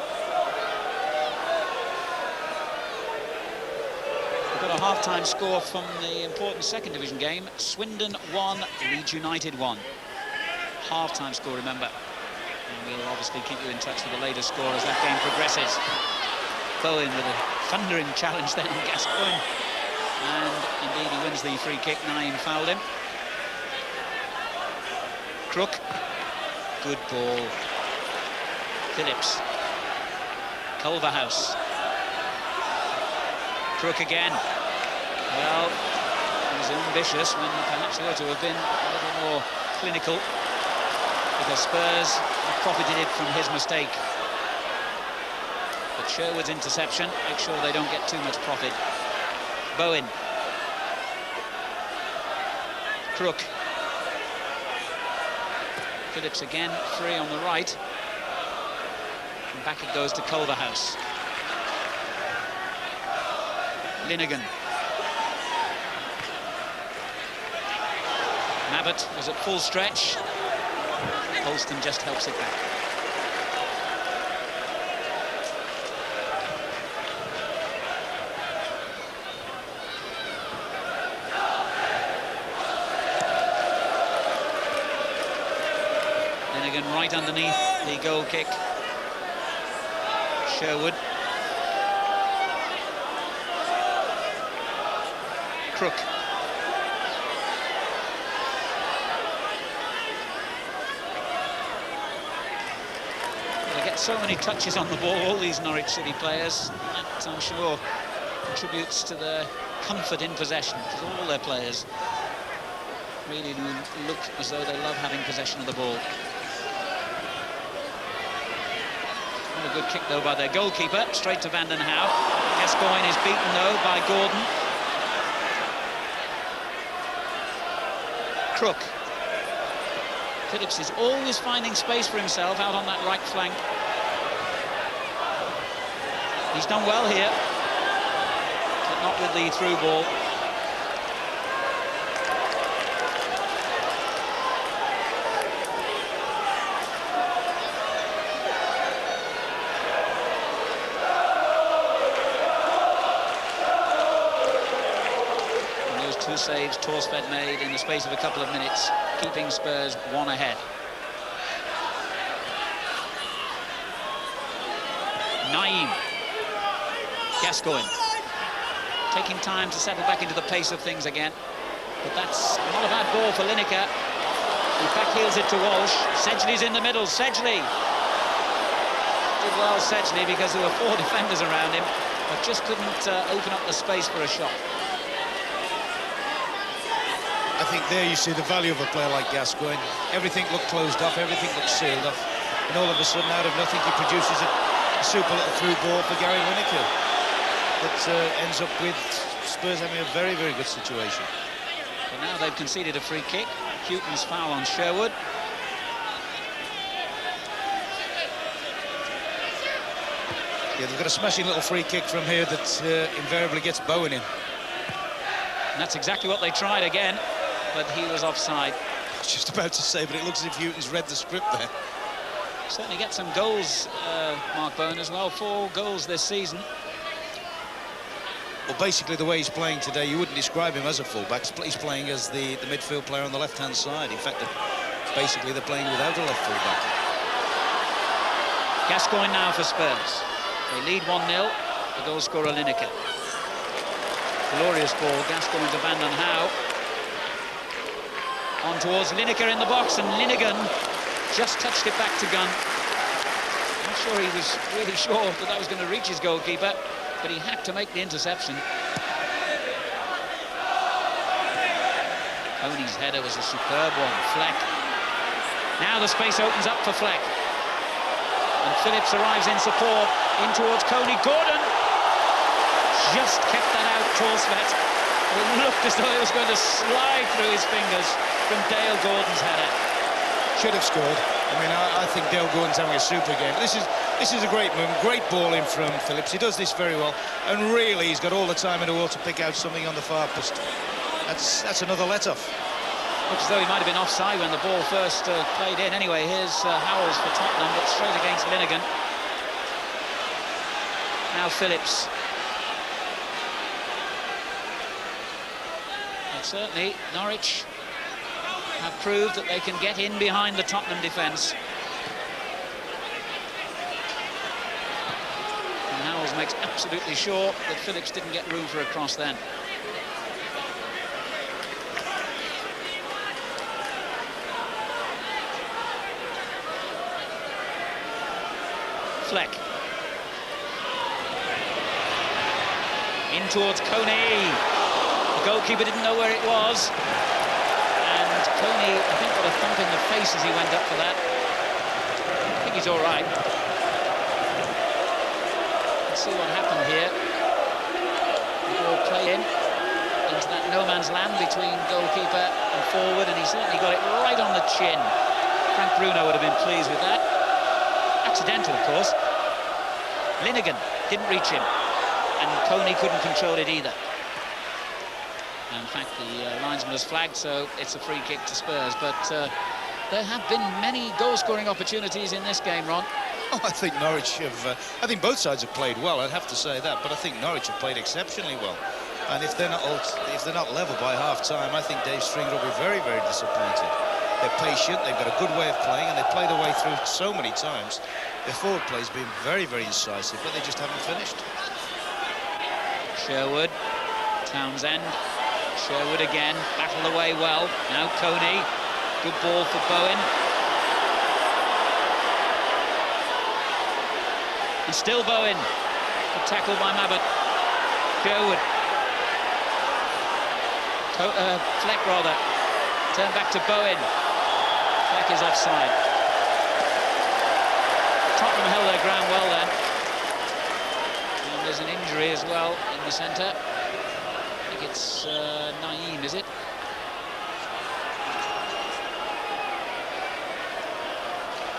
We've got a half-time score from the important second division game. Swindon 1, Leeds United 1. Half-time score, remember. And we'll obviously keep you in touch with the latest score as that game progresses. Bowen with a thundering challenge then on Gascoigne. And indeed he wins the free kick. Naim fouled him. Crook. Good ball. Phillips. Culverhouse. Crook again. Well, he was ambitious when perhaps he ought to have been a little more clinical, because Spurs have profited from his mistake. But Sherwood's interception makes sure they don't get too much profit. Bowen. Crook. Phillips again, free on the right. And back it goes to Culverhouse. Linnigan. Mabbott was at full stretch. Holston just helps it back. Linnigan right underneath the goal kick. Sherwood. Crook. They get so many touches on the ball, all these Norwich City players. That, I'm sure, contributes to their comfort in possession, because all their players really look as though they love having possession of the ball. Not a good kick, though, by their goalkeeper. Straight to Vanden Hauwe. Gascoigne is beaten, though, by Gordon. Crook. Phillips is always finding space for himself out on that right flank. He's done well here, but not with the through ball. Saves Torsfed made in the space of a couple of minutes, keeping Spurs 1 ahead. Naim. Gascoigne. Taking time to settle back into the pace of things again. But that's not a bad ball for Lineker. He backheels it to Walsh. Sedgley's in the middle. Sedgley. did well, Sedgley, because there were 4 defenders around him, but just couldn't open up the space for a shot. I think there you see the value of a player like Gascoigne. Everything looked closed off, everything looked sealed off, and all of a sudden, out of nothing, he produces a super little through ball for Gary Lineker that ends up with Spurs having a very, very good situation. But now they've conceded a free kick. Houghton's foul on Sherwood. Yeah, they've got a smashing little free kick from here that invariably gets Bowen in. And that's exactly what they tried again, but he was offside. I was just about to say, but it looks as if Houghton's read the script there. Certainly get some goals, Mark Bowen, as well. 4 goals this season. Well, basically, the way he's playing today, you wouldn't describe him as a full-back. He's playing as the midfield player on the left-hand side. In fact, basically, they're playing without a left full-back. Gascoigne now for Spurs. They lead 1-0. The goal scorer, Lineker. Glorious ball. Gascoigne to Van den Hauwe. On towards Lineker in the box, and Linnigan just touched it back to Gunn. I'm sure he was really sure that was going to reach his goalkeeper, but he had to make the interception. Coney's header was a superb one. Fleck. Now the space opens up for Fleck. And Phillips arrives in support. In towards Coney. Gordon just kept that out, Torsvet. It looked as though it was going to slide through his fingers from Dale Gordon's header. Should have scored. I mean, I think Dale Gordon's having a super game. This is a great move, great ball in from Phillips. He does this very well, and really he's got all the time in the world to pick out something on the far post. That's another let-off. Looks as though he might have been offside when the ball first played in. Anyway, here's Howells for Tottenham, but straight against Linnigan. Now Phillips. And certainly Norwich have proved that they can get in behind the Tottenham defence. And Howells makes absolutely sure that Phillips didn't get room for a cross then. Fleck. In towards Coney. The goalkeeper didn't know where it was. And Coney, I think, got a thump in the face as he went up for that. I think he's all right. Let's see what happened here. The ball played in into that no-man's land between goalkeeper and forward, and he certainly got it right on the chin. Frank Bruno would have been pleased with that. Accidental, of course. Linnigan didn't reach him, and Coney couldn't control it either. And in fact, the linesman has flagged, so it's a free kick to Spurs. But there have been many goal-scoring opportunities in this game, Ron. Oh, I think Norwich have. I think both sides have played well. I'd have to say that, but I think Norwich have played exceptionally well. And if they're not level by half-time, I think Dave Stringer will be very, very disappointed. They're patient, they've got a good way of playing, and they play their way through so many times. Their forward play's been very, very incisive, but they just haven't finished. Sherwood, Townsend, Sherwood again, battled away well. Now Coney, good ball for Bowen. And still Bowen, good tackle by Mabbutt. Sherwood. Fleck rather, turn back to Bowen. Fleck is offside. Tottenham held their ground well then. And there's an injury as well in the centre. I think it's Naeem, is it?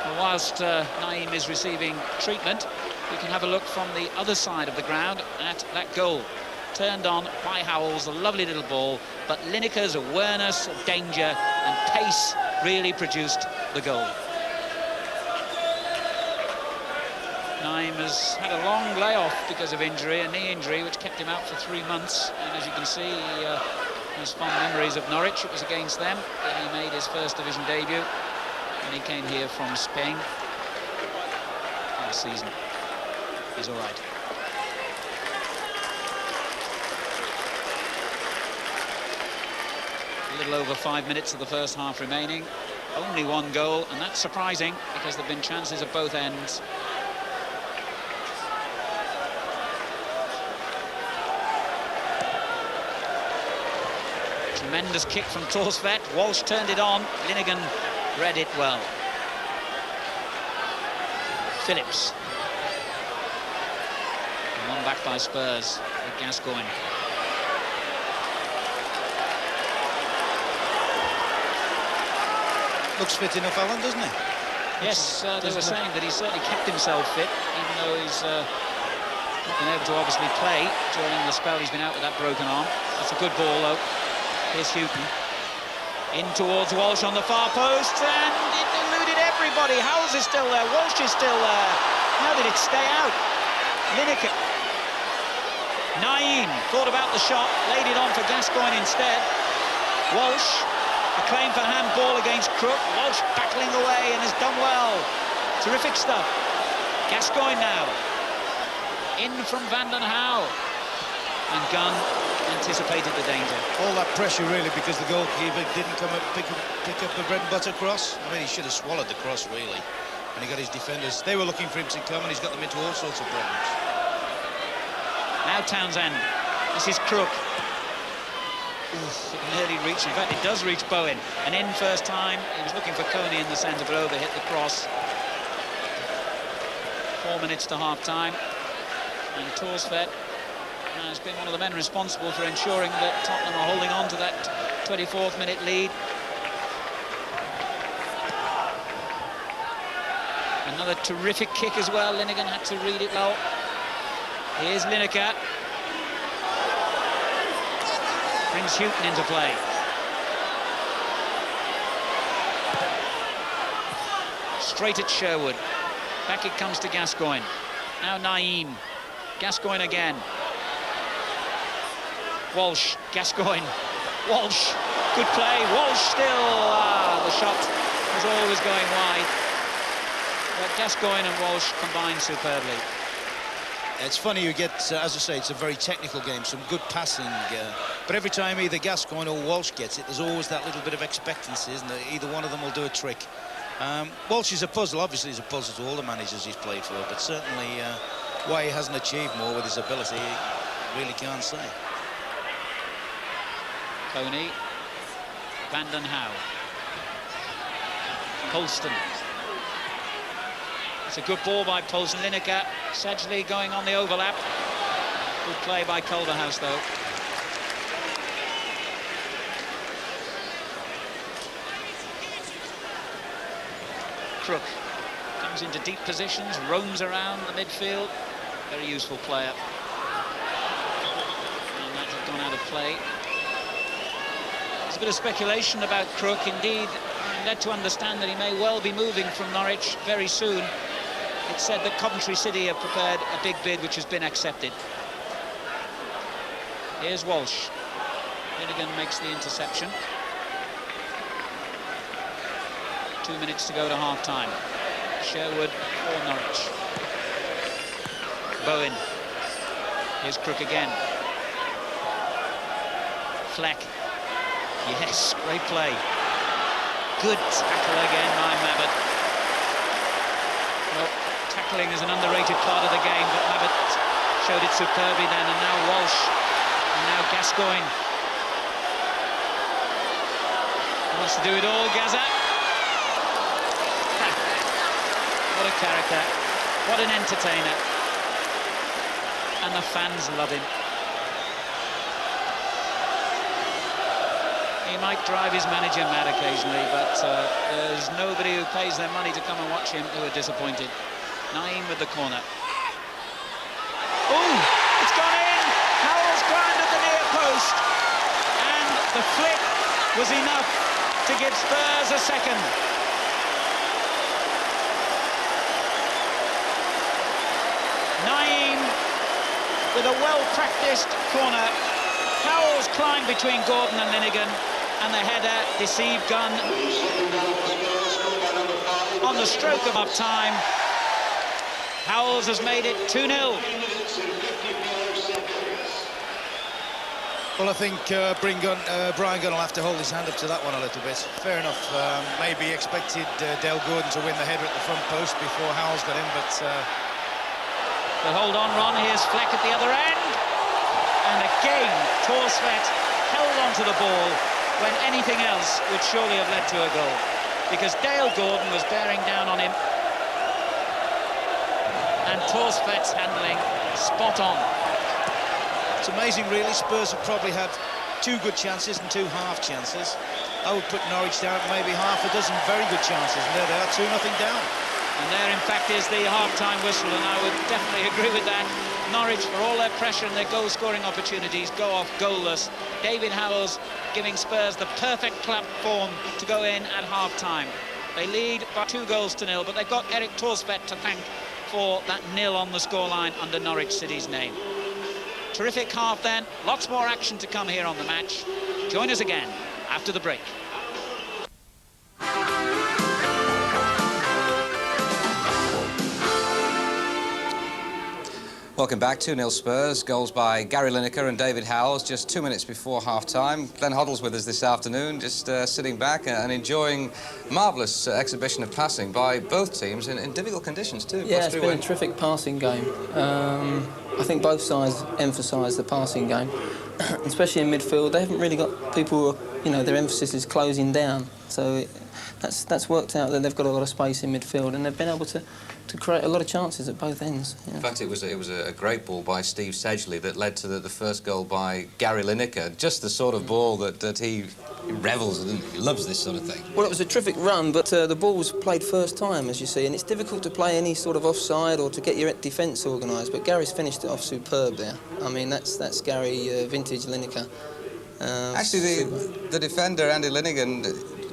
Well, whilst Naeem is receiving treatment, we can have a look from the other side of the ground at that goal. Turned on by Howells, a lovely little ball, but Lineker's awareness of danger and pace really produced the goal. Naeem has had a long layoff because of injury, a knee injury, which kept him out for 3 months. And as you can see, he has fond memories of Norwich. It was against them that he made his first division debut, and he came here from Spain last season. He's all right. A little over 5 minutes of the first half remaining. Only 1 goal, and that's surprising because there have been chances at both ends. Tremendous kick from Torsvet. Walsh turned it on. Linnigan read it well. Phillips. And one back by Spurs with Gascoigne. Looks fit enough, Alan, doesn't he? Yes, they were saying that he's certainly kept himself fit, even though he's not been able to obviously play during the spell he's been out with that broken arm. That's a good ball, though. Here's Houghton. In towards Walsh on the far post, and it eluded everybody. Howells is still there, Walsh is still there. How did it stay out? Lineker. Naeem thought about the shot, laid it on for Gascoigne instead. Walsh. A claim for handball against Crook. Walsh battling away and has done well. Terrific stuff. Gascoigne now. In from Van den Hauwe. And Gunn anticipated the danger. All that pressure, really, because the goalkeeper didn't come up, pick up the bread and butter cross. I mean, he should have swallowed the cross, really. And he got his defenders. They were looking for him to come, and he's got them into all sorts of problems. Now Townsend. This is Crook. Oof, it nearly reached, in fact it does reach Bowen, and in first time. He was looking for Coney in the centre, but overhit the cross. 4 minutes to half-time, and Torsvet has been one of the men responsible for ensuring that Tottenham are holding on to that 24th minute lead. Another terrific kick as well. Linnigan had to read it well. Here's Lineker. Brings Houghton into play. Straight at Sherwood. Back it comes to Gascoigne. Now Naeem. Gascoigne again. Walsh. Gascoigne. Walsh. Good play. Walsh still. The shot was always going wide. But Gascoigne and Walsh combined superbly. It's funny, you get, as I say, it's a very technical game, some good passing, but every time either Gascoigne or Walsh gets it, there's always that little bit of expectancy, isn't there? Either one of them will do a trick. Walsh is a puzzle, obviously he's a puzzle to all the managers he's played for, but certainly why he hasn't achieved more with his ability, he really can't say. Coney, Van den Hauwe, Polston. It's a good ball by Polston. Lineker, Sedgley going on the overlap. Good play by Culverhouse, though. Crook comes into deep positions, roams around the midfield. Very useful player. And that had gone out of play. There's a bit of speculation about Crook. Indeed, I'm led to understand that he may well be moving from Norwich very soon. It's said that Coventry City have prepared a big bid which has been accepted. Here's Walsh. Linnigan makes the interception. 2 minutes to go to half-time. Sherwood for Norwich. Bowen. Here's Crook again. Fleck. Yes, great play. Good tackle again by Mabbutt. Well, tackling is an underrated part of the game, but Mabbutt showed it superbly then, and now Walsh, and now Gascoigne. He wants to do it all, Gaza. What a character, what an entertainer. And the fans love him. He might drive his manager mad occasionally, but there's nobody who pays their money to come and watch him who are disappointed. Naeem with the corner. Oh, it's gone in! Howells grounded the near post. And the flick was enough to give Spurs a second. Naeem with a well-practiced corner. Howells climbed between Gordon and Linnigan, and the header deceived Gunn. On the stroke of half-time, Howells has made it 2-0. Well, I think Brian Gunn will have to hold his hand up to that one a little bit. Fair enough. Maybe expected Dale Gordon to win the header at the front post before Howells got in, but... But hold on, Ron. Here's Fleck at the other end. And again, Torsvet held onto the ball when anything else would surely have led to a goal, because Dale Gordon was bearing down on him, and Torsvedt's handling spot on. It's amazing, really. Spurs have probably had 2 good chances and 2 half chances. I would put Norwich down at maybe half a dozen very good chances, and there they are, 2-0 down. And there, in fact, is the half-time whistle, and I would definitely agree with that. Norwich, for all their pressure and their goal-scoring opportunities, go off goalless. David Howells giving Spurs the perfect platform to go in at half-time. They lead by 2-0, but they've got Erik Torsvedt to thank for that nil on the scoreline under Norwich City's name. Terrific half then, lots more action to come here on the match. Join us again after the break. Welcome back. 2-0 Spurs. Goals by Gary Lineker and David Howells just 2 minutes before half-time. Glenn Hoddle's with us this afternoon, just sitting back and enjoying a marvellous exhibition of passing by both teams in difficult conditions too. Yeah, it's been a terrific passing game. I think both sides emphasise the passing game, especially in midfield. They haven't really got people who, you know, their emphasis is closing down. So that's worked out that they've got a lot of space in midfield, and they've been able to create a lot of chances at both ends. Yeah. In fact, it was a great ball by Steve Sedgley that led to the first goal by Gary Lineker. Just the sort of ball that he revels in. He loves this sort of thing. Well, it was a terrific run, but the ball was played first time, as you see, and it's difficult to play any sort of offside or to get your defence organised, but Gary's finished it off superb there. I mean, that's Gary, vintage Lineker. Actually, the defender, Andy Linnigan,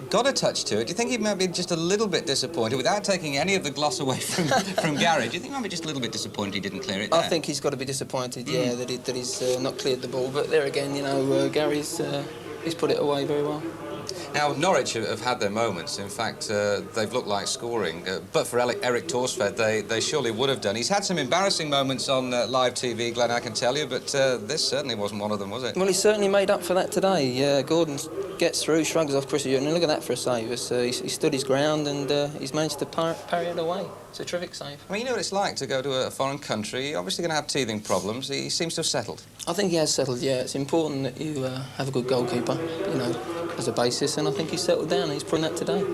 got a touch to it. Do you think he might be just a little bit disappointed, without taking any of the gloss away from Gary? Do you think he might be just a little bit disappointed he didn't clear it there? I think he's got to be disappointed, yeah, that he's not cleared the ball. But there again, you know, Gary's he's put it away very well. Now, Norwich have had their moments. In fact, they've looked like scoring. But for Erik Torsvedt, they surely would have done. He's had some embarrassing moments on live TV, Glenn, I can tell you, but this certainly wasn't one of them, was it? Well, he certainly made up for that today. Gordon gets through, shrugs off Chris Hughton, and look at that for a save. He stood his ground, and he's managed to parry it away. It's a terrific save. I mean, you know what it's like to go to a foreign country. You're obviously going to have teething problems. He seems to have settled. I think he has settled, yeah. It's important that you have a good goalkeeper, you know, as a basis, and I think he's settled down. He's proving that today.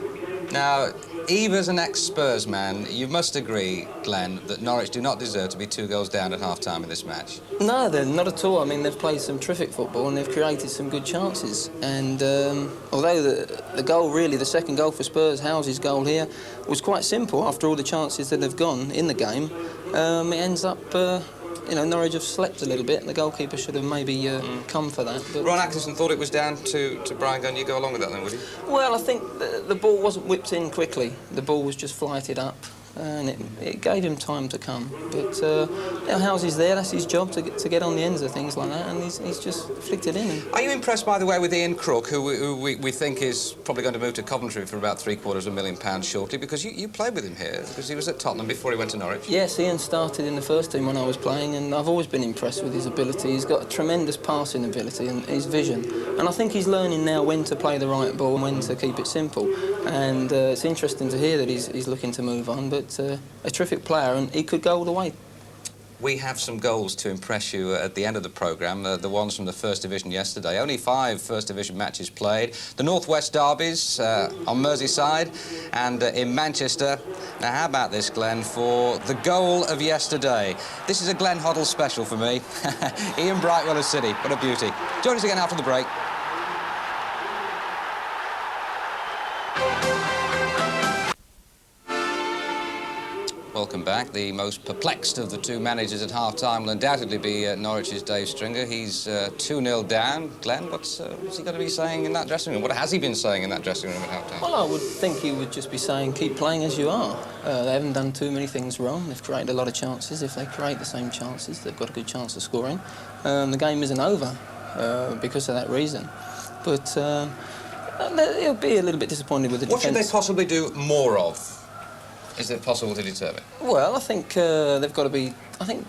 Now, Eve, as an ex-Spurs man, you must agree, Glenn, that Norwich do not deserve to be 2 goals down at half-time in this match. No, they're not at all. I mean, they've played some terrific football and they've created some good chances. And although the goal, really, the second goal for Spurs, Howells' goal here, was quite simple after all the chances that have gone in the game, it ends up... you know, Norwich have slept a little bit, and the goalkeeper should have maybe come for that. But Ron Atkinson thought it was down to Brian Gunn. You go along with that then, would you? Well, I think the ball wasn't whipped in quickly. The ball was just flighted up, and it gave him time to come. But you know, Howells is there. That's his job to get on the ends of things like that, and he's just flicked it in. Are you impressed, by the way, with Ian Crook, who we think is probably going to move to Coventry for about £750,000 shortly? Because you played with him here, because he was at Tottenham before he went to Norwich. Yes, Ian started in the first team when I was playing, and I've always been impressed with his ability. He's got a tremendous passing ability and his vision, and I think he's learning now when to play the right ball and when to keep it simple. And it's interesting to hear that he's looking to move on, but a terrific player, and he could go all the way. We have some goals to impress you at the end of the programme, the ones from the First Division yesterday. Only 5 First Division matches played. The North West derbies on Merseyside and in Manchester. Now, how about this, Glenn, for the goal of yesterday? This is a Glenn Hoddle special for me. Ian Brightwell of City. What a beauty. Join us again after the break. Welcome back. The most perplexed of the 2 managers at half-time will undoubtedly be Norwich's Dave Stringer. He's 2-0 down. Glenn, what's he going to be saying in that dressing room? What has he been saying in that dressing room at half-time? Well, I would think he would just be saying, keep playing as you are. They haven't done too many things wrong. They've created a lot of chances. If they create the same chances, they've got a good chance of scoring. The game isn't over because of that reason. But he'll be a little bit disappointed with the defence. What should they possibly do more of? Is it possible to determine? Well, I think they've got to be... I think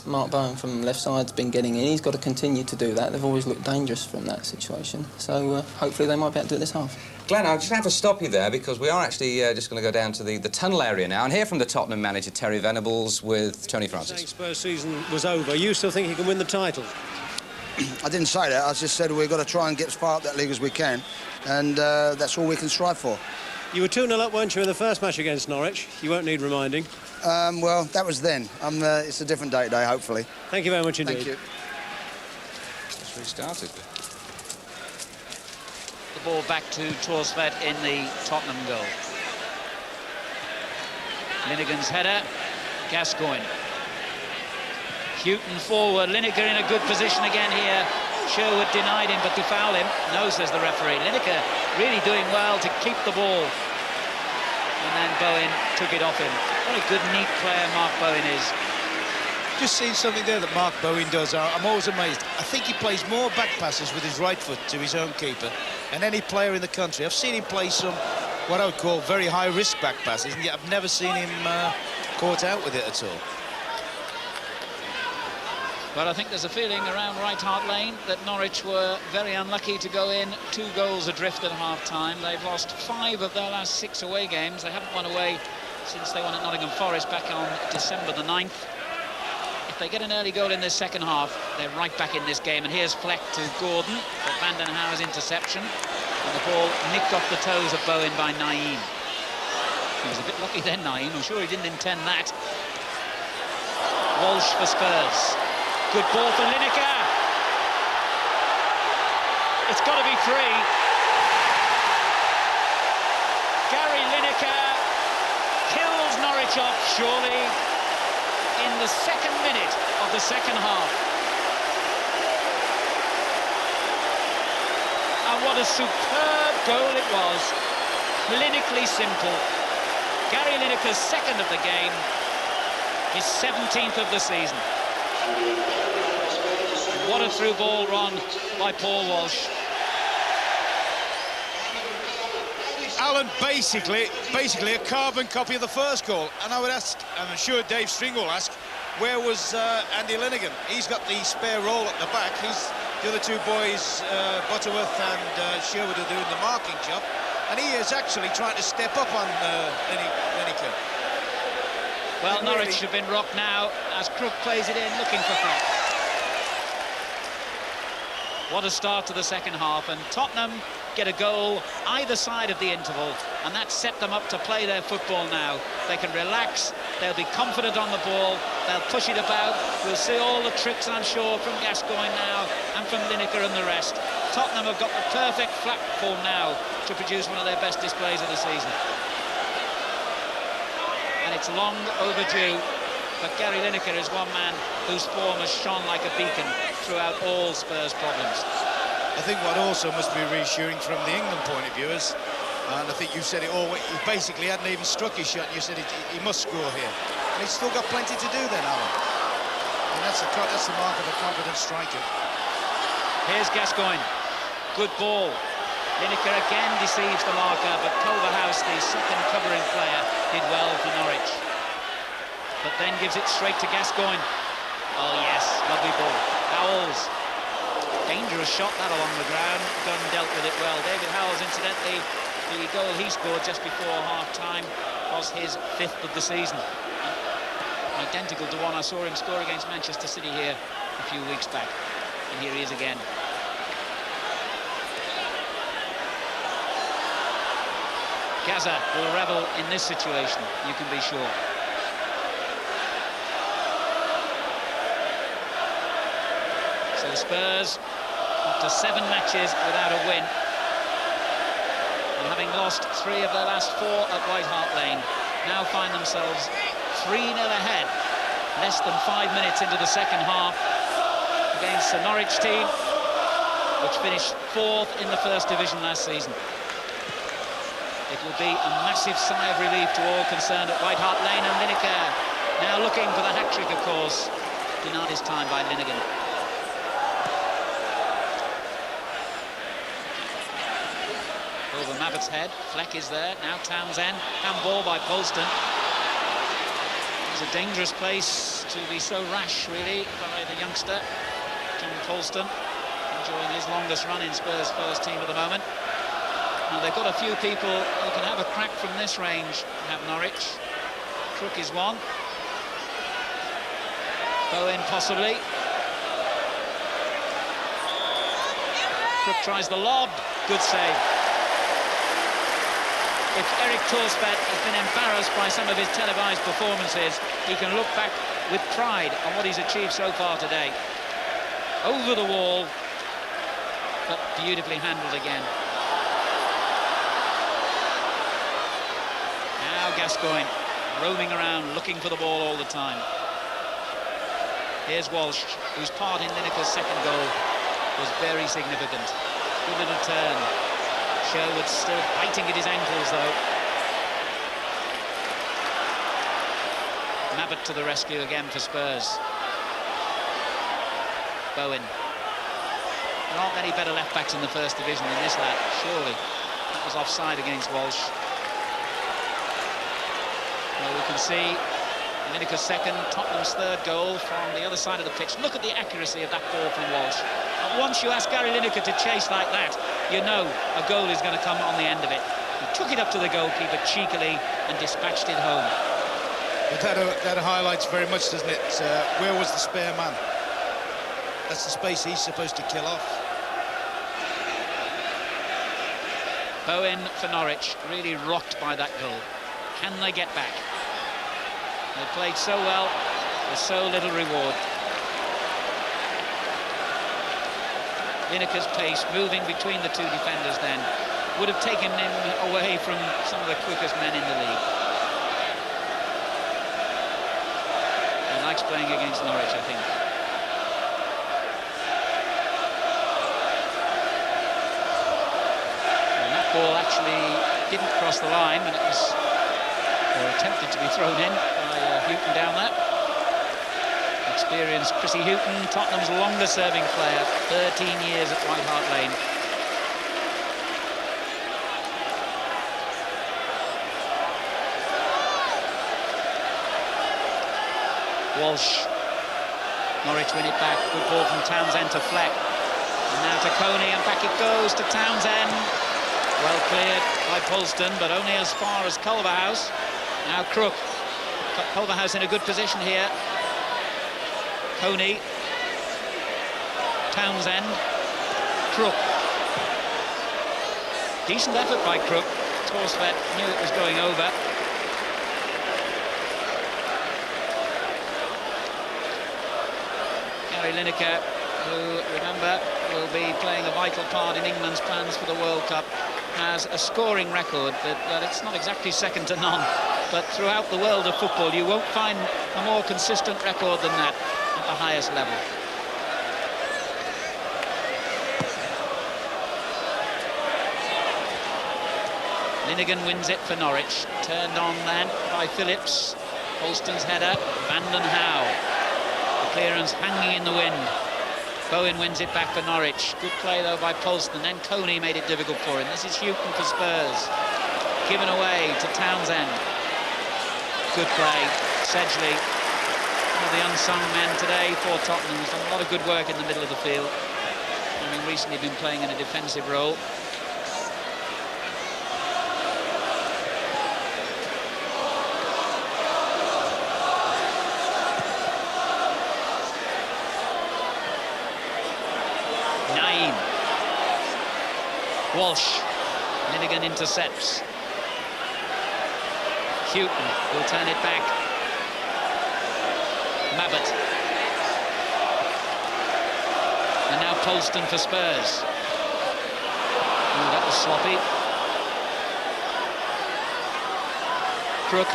Mark Bowen from left side's been getting in. He's got to continue to do that. They've always looked dangerous from that situation. So hopefully they might be able to do it this half. Glenn, I just have to stop you there because we are actually just going to go down to the tunnel area now and hear from the Tottenham manager, Terry Venables, with Tony Francis. Spurs season was over. You still think he can win the title? I didn't say that. I just said we've got to try and get as far up that league as we can, and that's all we can strive for. You were 2-0 up, weren't you, in the first match against Norwich? You won't need reminding. Well, that was then. It's a different day today, hopefully. Thank you very much indeed. Thank you. Just restarted. The ball back to Torsvedt in the Tottenham goal. Linegan's header, Gascoigne. Houghton forward, Lineker in a good position again here. Sherwood denied him, but to foul him, no, says the referee. Lineker really doing well to keep the ball. And then Bowen took it off him. What a good, neat player Mark Bowen is. Just seen something there that Mark Bowen does. I'm always amazed. I think he plays more back passes with his right foot to his own keeper than any player in the country. I've seen him play some, what I would call, very high-risk back passes, and yet I've never seen him caught out with it at all. Well, I think there's a feeling around White Hart Lane that Norwich were very unlucky to go in 2 goals adrift at half-time. They've lost 5 of their last 6 away games. They haven't won away since they won at Nottingham Forest back on December the 9th. If they get an early goal in this second half, they're right back in this game. And here's Fleck to Gordon, but Van den Hau's interception. And the ball nicked off the toes of Bowen by Naeem. He was a bit lucky then, Naeem. I'm sure he didn't intend that. Walsh for Spurs. Good ball for Lineker. It's got to be free. Gary Lineker kills Norwich off, surely, in the 2nd minute of the second half. And what a superb goal it was. Clinically simple. Gary Lineker's 2nd of the game, his 17th of the season. What a through ball run by Paul Walsh. Alan, basically a carbon copy of the first goal. And I would ask, and I'm sure Dave String will ask, where was Andy Linnigan? He's got the spare role at the back. The other 2 boys, Butterworth and Sherwood, are doing the marking job. And he is actually trying to step up on Lineker. Well, Norwich have been rocked now as Crook plays it in, looking for Fleck. What a start to the second half, and Tottenham get a goal either side of the interval, and that set them up to play their football now. They can relax, they'll be confident on the ball, they'll push it about. We'll see all the tricks, I'm sure, from Gascoigne now and from Lineker and the rest. Tottenham have got the perfect platform now to produce one of their best displays of the season. And it's long overdue, but Gary Lineker is one man whose form has shone like a beacon throughout all Spurs problems. I think what also must be reassuring from the England point of view is, and I think you said it all, he basically hadn't even struck his shot, and you said he must score here. And he's still got plenty to do then, Alan. And that's the mark of a confident striker. Here's Gascoigne. Good ball. Lineker again deceives the marker, but Culverhouse, the second covering player, did well for Norwich. But then gives it straight to Gascoigne. Oh yes, lovely ball. Howells. Dangerous shot that along the ground. Gunn dealt with it well. David Howells, incidentally, the goal he scored just before half-time was his 5th of the season. Identical to one I saw him score against Manchester City here a few weeks back. And here he is again. Gaza will revel in this situation, you can be sure. So Spurs, after 7 matches without a win, and having lost 3 of their last 4 at White Hart Lane, now find themselves 3-0 ahead, less than 5 minutes into the second half, against the Norwich team, which finished 4th in the First Division last season. It will be a massive sigh of relief to all concerned at White Hart Lane, and Lineker now looking for the hat-trick, of course. Denied his time by Linnigan. Over Mabbott's head, Fleck is there, now Townsend, handball by Polston. It's a dangerous place to be so rash, really, by the youngster, John Polston, enjoying his longest run in Spurs' first team at the moment. Now, they've got a few people who can have a crack from this range, have Norwich. Crook is one. Bowen, possibly. Crook tries the lob. Good save. If Erik Thorstvedt has been embarrassed by some of his televised performances, he can look back with pride on what he's achieved so far today. Over the wall, but beautifully handled again. Now Gascoigne roaming around, looking for the ball all the time. Here's Walsh, whose part in Lineker's second goal was very significant. Good little turn. Sherwood still biting at his ankles, though. Mabbott to the rescue again for Spurs. Bowen. There aren't many better left-backs in the First Division than this lad, surely. That was offside against Walsh. Well, we can see Lineker's second, Tottenham's third goal from the other side of the pitch. Look at the accuracy of that ball from Walsh. And once you ask Gary Lineker to chase like that, you know a goal is going to come on the end of it. He took it up to the goalkeeper cheekily and dispatched it home. But that highlights very much, doesn't it? Where was the spare man? That's the space he's supposed to kill off. Bowen for Norwich, really rocked by that goal. Can they get back? They played so well, with so little reward. Lineker's pace, moving between the two defenders then, would have taken him away from some of the quickest men in the league. He likes playing against Norwich, I think. And that ball actually didn't cross the line when it was attempted to be thrown in by Houghton down there. Experienced Chrissy Houghton, Tottenham's longest-serving player, 13 years at White Hart Lane. Walsh. Norwich win it back. Good ball from Townsend to Fleck. And now to Coney, and back it goes to Townsend. Well cleared by Polston, but only as far as Culverhouse. Now Crook. Culverhouse in a good position here. Coney. Townsend. Crook. Decent effort by Crook. Thorstvedt knew it was going over. Gary Lineker, who, remember, will be playing a vital part in England's plans for the World Cup, has a scoring record that it's not exactly second to none, but throughout the world of football you won't find a more consistent record than that at the highest level. Linnigan wins it for Norwich, turned on then by Phillips. Holston's header, Vanden Hauwe. The clearance hanging in the wind. Bowen wins it back for Norwich. Good play, though, by Polston. Then Coney made it difficult for him. This is Houghton for Spurs. Given away to Townsend. Good play. Sedgley, one of the unsung men today for Tottenham. He's done a lot of good work in the middle of the field, having recently been playing in a defensive role. Walsh. Linnigan intercepts. Houghton will turn it back. Mabbott. And now Polston for Spurs. Ooh, that was sloppy. Crook.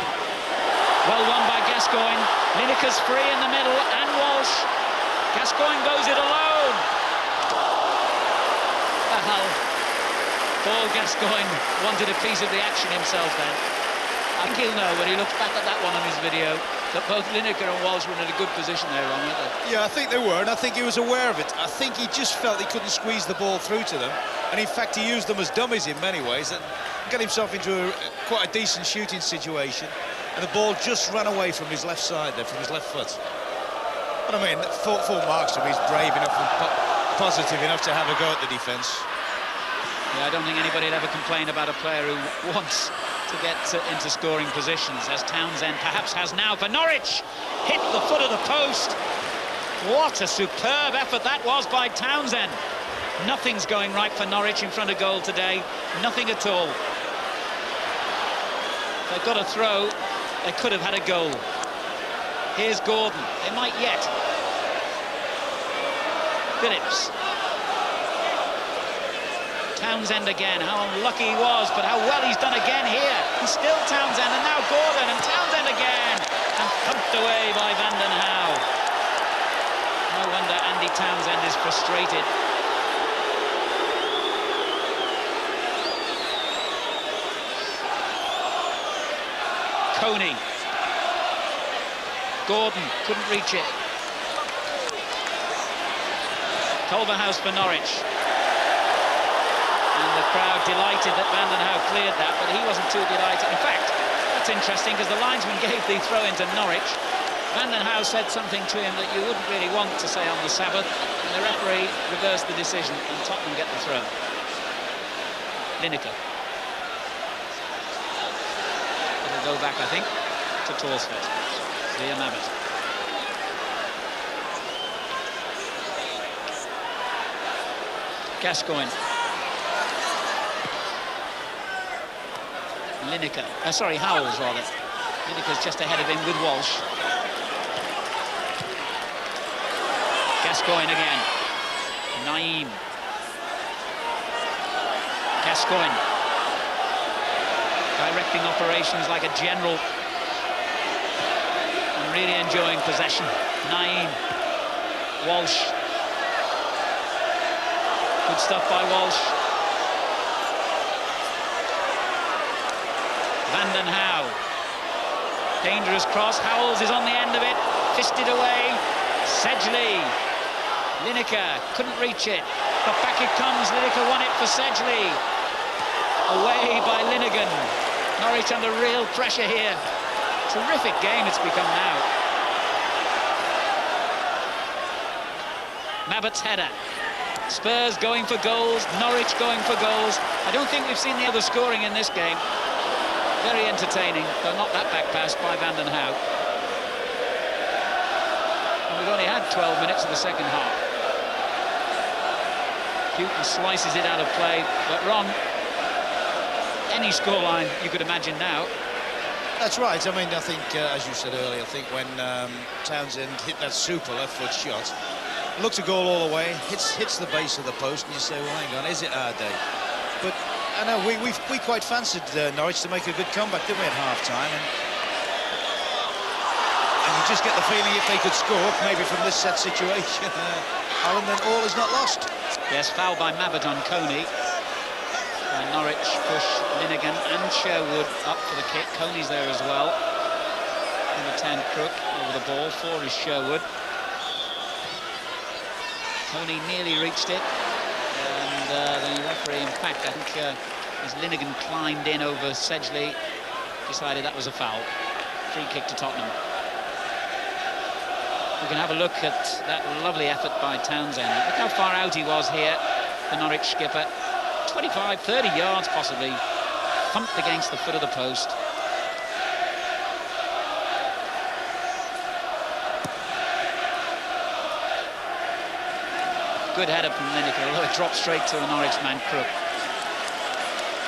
Well won by Gascoigne. Lineker's free in the middle, and Walsh. Gascoigne goes it alone. Paul Gascoigne wanted a piece of the action himself then. I think he'll know when he looks back at that one on his video that both Lineker and Walsh were in a good position there, Ron, weren't they? Yeah, I think they were, and I think he was aware of it. I think he just felt he couldn't squeeze the ball through to them, and in fact he used them as dummies in many ways and got himself into quite a decent shooting situation, and the ball just ran away from his left side there, from his left foot. But I mean, full marksman, he's brave enough and positive enough to have a go at the defence. Yeah, I don't think anybody would ever complain about a player who wants to get into scoring positions, as Townsend perhaps has now for Norwich. Hit the foot of the post. What a superb effort that was by Townsend. Nothing's going right for Norwich in front of goal today. Nothing at all. They've got a throw. They could have had a goal. Here's Gordon. They might yet. Phillips. Townsend again. How unlucky he was, but how well he's done again here. And still Townsend, and now Gordon, and Townsend again. And thumped away by Van den Hauwe. No wonder Andy Townsend is frustrated. Coney. Gordon couldn't reach it. Culverhouse for Norwich. And the crowd delighted that Van den Hauwe cleared that, but he wasn't too delighted. In fact, that's interesting because the linesman gave the throw into Norwich. Van den Hauwe said something to him that you wouldn't really want to say on the Sabbath, and the referee reversed the decision and Tottenham get the throw. Lineker. It'll go back, I think, to Torsford. Via Mabbott. Gascoigne. Lineker. Sorry, Howells, rather. Lineker's just ahead of him with Walsh. Gascoigne again. Naeem. Gascoigne. Directing operations like a general. And really enjoying possession. Naeem. Walsh. Good stuff by Walsh. Van den Hauwe. Dangerous cross. Howells is on the end of it. Fisted away. Sedgley. Lineker couldn't reach it. But back it comes. Lineker won it for Sedgley. Away by Linnigan. Norwich under real pressure here. Terrific game it's become now. Mabbott's header. Spurs going for goals. Norwich going for goals. I don't think we've seen the other scoring in this game. Very entertaining, though not that back pass by Van den Hauwe. And we've only had 12 minutes of the second half. Houghton slices it out of play, but Ron, any scoreline you could imagine now. That's right. I mean, I think, as you said earlier, I think when Townsend hit that super left-foot shot, looks a goal all the way, hits the base of the post, and you say, well, hang on, is it our day? But I know we quite fancied Norwich to make a good comeback, didn't we, at half-time? And you just get the feeling if they could score, maybe from this set situation, Alan, then all is not lost. Yes, foul by Mabbott on Coney. Norwich push Linnigan and Sherwood up for the kick. Coney's there as well. Number 10, Crook, over the ball. 4 is Sherwood. Coney nearly reached it. And the referee, in fact, I think as Linnigan climbed in over Sedgley, decided that was a foul. Free kick to Tottenham. We can have a look at that lovely effort by Townsend. Look how far out he was here, the Norwich skipper. 25, 30 yards possibly. Thumped against the foot of the post. Good header from Lineker, although it dropped straight to a Norwich man, Crook.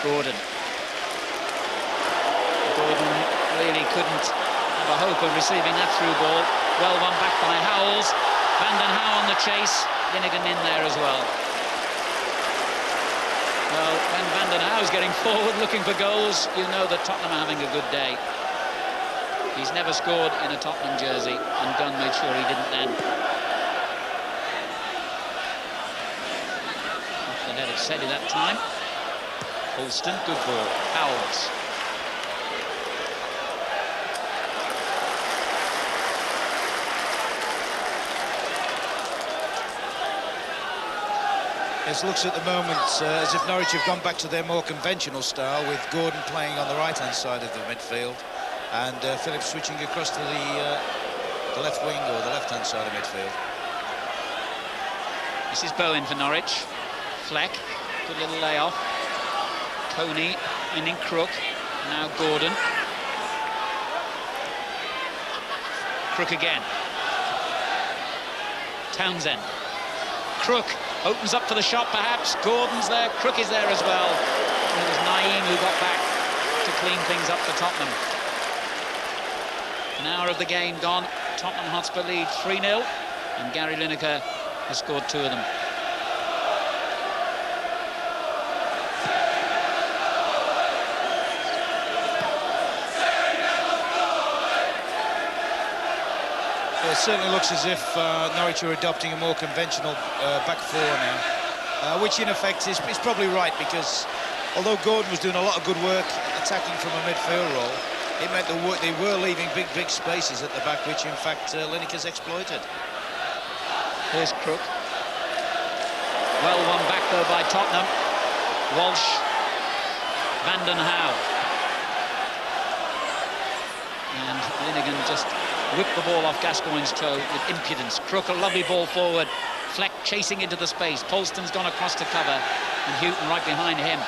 Gordon really couldn't have a hope of receiving that through ball. Well won back by Howells. Van den Hauwe on the chase. Linnigan in there as well. Well, when Van den Hauwe's getting forward looking for goals, you know that Tottenham are having a good day. He's never scored in a Tottenham jersey, and Gunn made sure he didn't then. Off the net of Seddy that time. Alston, good ball. Howells. It looks at the moment as if Norwich have gone back to their more conventional style, with Gordon playing on the right-hand side of the midfield and Phillips switching across to the left wing or the left-hand side of midfield. This is Bowen for Norwich. Fleck, good little layoff. Coney, and in Crook. Now Gordon. Crook again. Townsend. Crook. Opens up for the shot, perhaps. Gordon's there, Crook is there as well. And it was Naeem who got back to clean things up for Tottenham. An hour of the game gone. Tottenham Hotspur lead 3-0, and Gary Lineker has scored 2 of them. It certainly looks as if Norwich are adopting a more conventional back four now, which in effect is probably right, because although Gordon was doing a lot of good work attacking from a midfield role, it meant they were leaving big spaces at the back, which in fact Lineker's exploited. Here's Crook. Well won back though by Tottenham. Walsh, Vanden Hauw. And Linnigan just whipped the ball off Gascoigne's toe with impudence. Crook, a lovely ball forward. Fleck chasing into the space. Polston's gone across to cover, and Houghton right behind him.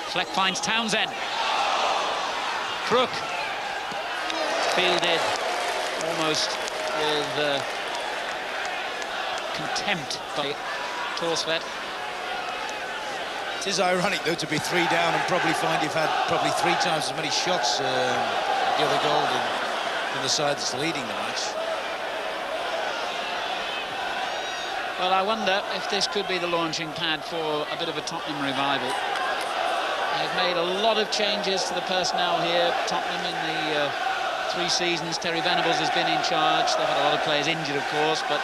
Fleck finds Townsend. Crook fielded almost with contempt by Torsved. It is ironic though to be 3 down and probably find you've had probably 3 times as many shots at the other goal than the side that's leading the match. Well, I wonder if this could be the launching pad for a bit of a Tottenham revival. They've made a lot of changes to the personnel here. Tottenham in the 3 seasons Terry Venables has been in charge. They've had a lot of players injured, of course, but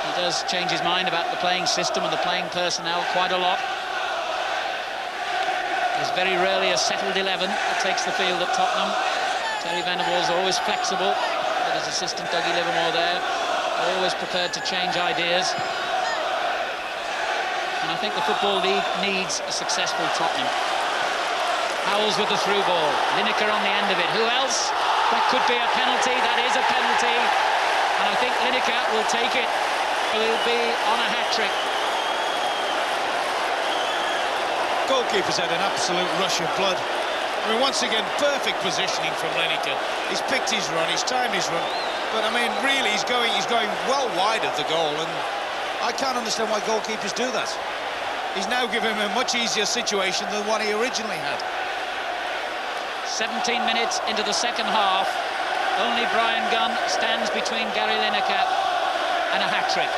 he does change his mind about the playing system and the playing personnel quite a lot. There's very rarely a settled 11 that takes the field at Tottenham. Terry Venables always flexible, with his assistant Dougie Livermore there, always prepared to change ideas. And I think the Football League needs a successful Tottenham. Howells with the through ball, Lineker on the end of it. Who else? That could be a penalty. That is a penalty. And I think Lineker will take it. He'll be on a hat-trick. Goalkeeper's had an absolute rush of blood. I mean, once again, perfect positioning from Lineker. He's picked his run, he's timed his run. But I mean, really, he's going well wide of the goal, and I can't understand why goalkeepers do that. He's now given him a much easier situation than what he originally had. 17 minutes into the second half, only Brian Gunn stands between Gary Lineker and a hat-trick.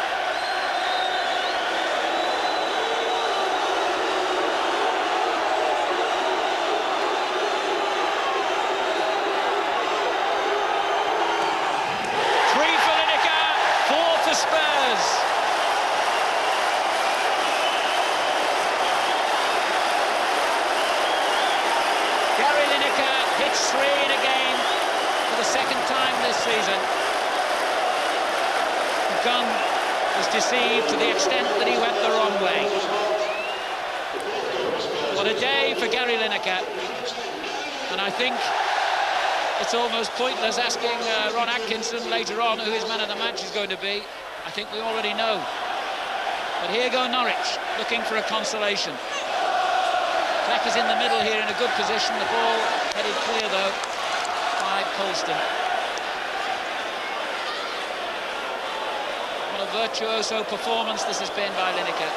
Gunn was deceived to the extent that he went the wrong way. What a day for Gary Lineker. And I think it's almost pointless asking Ron Atkinson later on who his man of the match is going to be. I think we already know. But here go Norwich, looking for a consolation. Fleck is in the middle here in a good position. The ball headed clear, though, by Polston. What a virtuoso performance this has been by Lineker.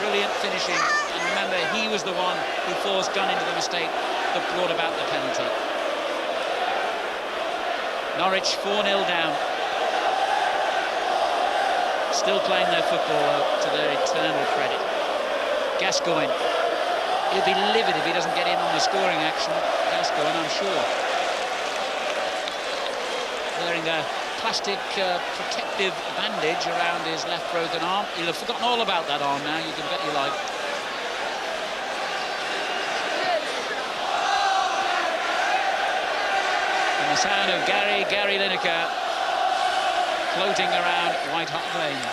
Brilliant finishing. And remember, he was the one who forced Gunn into the mistake that brought about the penalty. Norwich 4-0 down. Still playing their football, though, to their eternal credit. Gascoigne. He'll be livid if he doesn't get in on the scoring action. Gascoigne, I'm sure. Wearing a plastic protective bandage around his left broken arm. He'll have forgotten all about that arm now, you can bet your life. And the sound of Gary Lineker floating around White Hart Lane.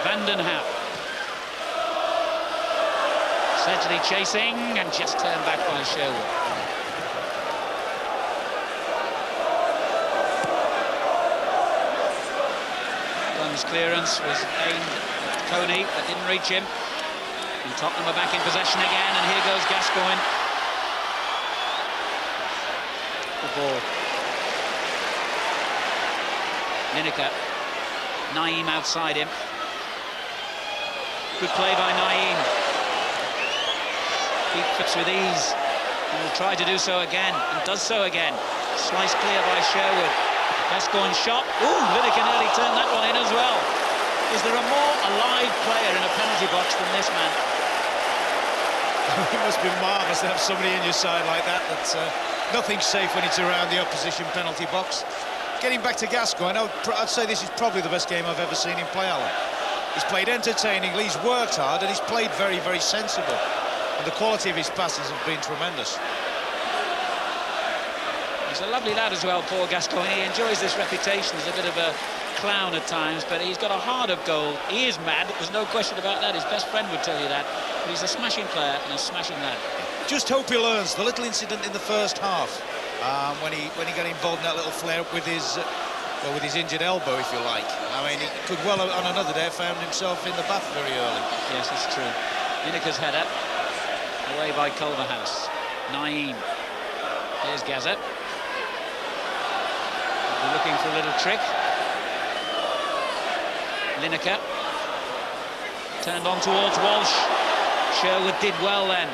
Vanden Hauw. Sedgley chasing and just turned back by Sherwood. Gunn's clearance was aimed at Coney, but didn't reach him. And Tottenham are back in possession again, and here goes Gascoigne. Good ball. Lineker. Naeem outside him. Good play by Naeem. Keep fits with ease. And will try to do so again, and does so again. Sliced clear by Sherwood. Gascoigne shot. Ooh, Lineker nearly turned that one in as well. Is there a more alive player in a penalty box than this man? It must be marvellous to have somebody in your side like that. That's nothing's safe when it's around the opposition penalty box. Getting back to Gascoigne, I'd say this is probably the best game I've ever seen him play, Alan. He's played entertainingly, he's worked hard, and he's played very, very sensible. And the quality of his passes have been tremendous. He's a lovely lad as well, Paul Gascoigne. He enjoys this reputation as a bit of a clown at times, but he's got a heart of gold. He is mad, there's no question about that. His best friend would tell you that. But he's a smashing player and a smashing lad. Just hope he learns. The little incident in the first half, when he got involved in that little flare-up with his injured elbow, if you like. I mean, he could well on another day have found himself in the bath very early. Yes, it's true. Lineker's header, away by Culverhouse. Naeem. Here's Gaza. Looking for a little trick. Lineker. Turned on towards Walsh. Sherwood did well then.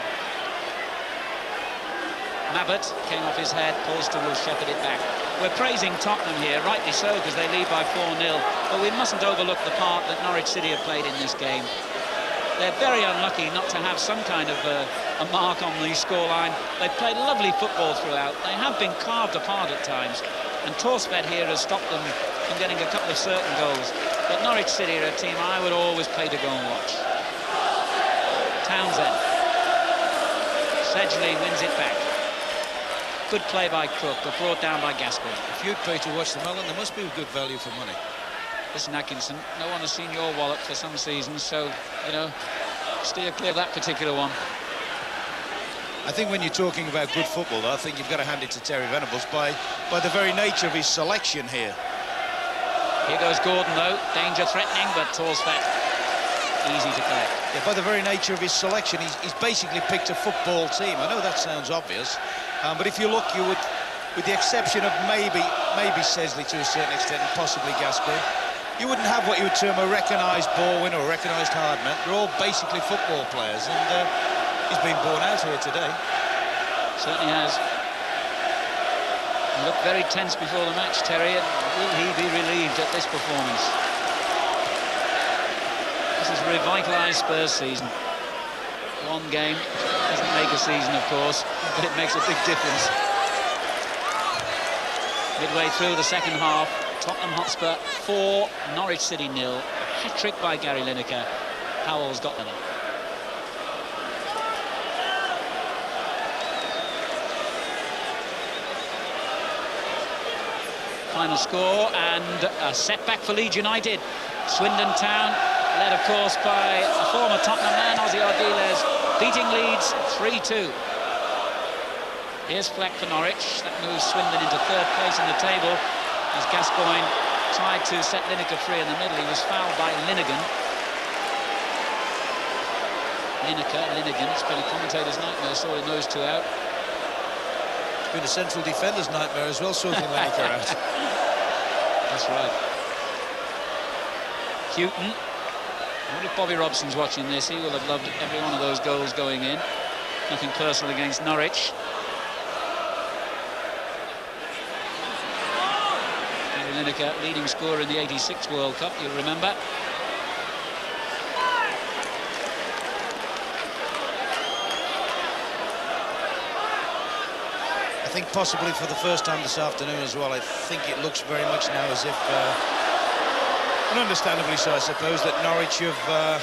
Mabbott came off his head. Polster will shepherd it back. We're praising Tottenham here, rightly so, because they lead by 4-0. But we mustn't overlook the part that Norwich City have played in this game. They're very unlucky not to have some kind of a mark on the scoreline. They've played lovely football throughout. They have been carved apart at times. And Torsved here has stopped them from getting a couple of certain goals. But Norwich City are a team I would always pay to go and watch. Townsend. Sedgley wins it back. Good play by Crook, but brought down by Gascoigne. If you'd pay to watch them, Alan, there must be good value for money. Listen, Atkinson, no one has seen your wallet for some seasons, so, you know, steer clear of that particular one. I think when you're talking about good football, though, I think you've got to hand it to Terry Venables by the very nature of his selection here. Here goes Gordon, though. Danger threatening, but Torsved easy to collect. Yeah, by the very nature of his selection, he's basically picked a football team. I know that sounds obvious, but if you look, you would, with the exception of maybe Sedgley to a certain extent, and possibly Gascoigne, you wouldn't have what you would term a recognised ball winner or a recognised hard man. They're all basically football players, and he's been borne out here today. Certainly has. He looked very tense before the match, Terry, and will he be relieved at this performance? This is a revitalised Spurs season. One game doesn't make a season, of course, but it makes a big difference. Midway through the second half, Tottenham Hotspur 4, Norwich City 0. Hat-trick by Gary Lineker. Howell's got them. Final score, and a setback for Leeds United. Swindon Town, led of course by a former Tottenham man, Ozzy Ardiles, beating Leeds 3-2. Here's Fleck for Norwich. That moves Swindon into third place in the table as Gascoigne tried to set Lineker free in the middle. He was fouled by Linnigan. Linnigan, it's been a commentator's nightmare sorting those two out. It's been a central defender's nightmare as well, sorting Lineker out. That's right. Houghton. I wonder if Bobby Robson's watching this. He will have loved every one of those goals going in. Nothing personal against Norwich. Gary Lineker, leading scorer in the '86 World Cup, you'll remember. I think possibly for the first time this afternoon as well, I think it looks very much now as if, and understandably so, I suppose, that Norwich have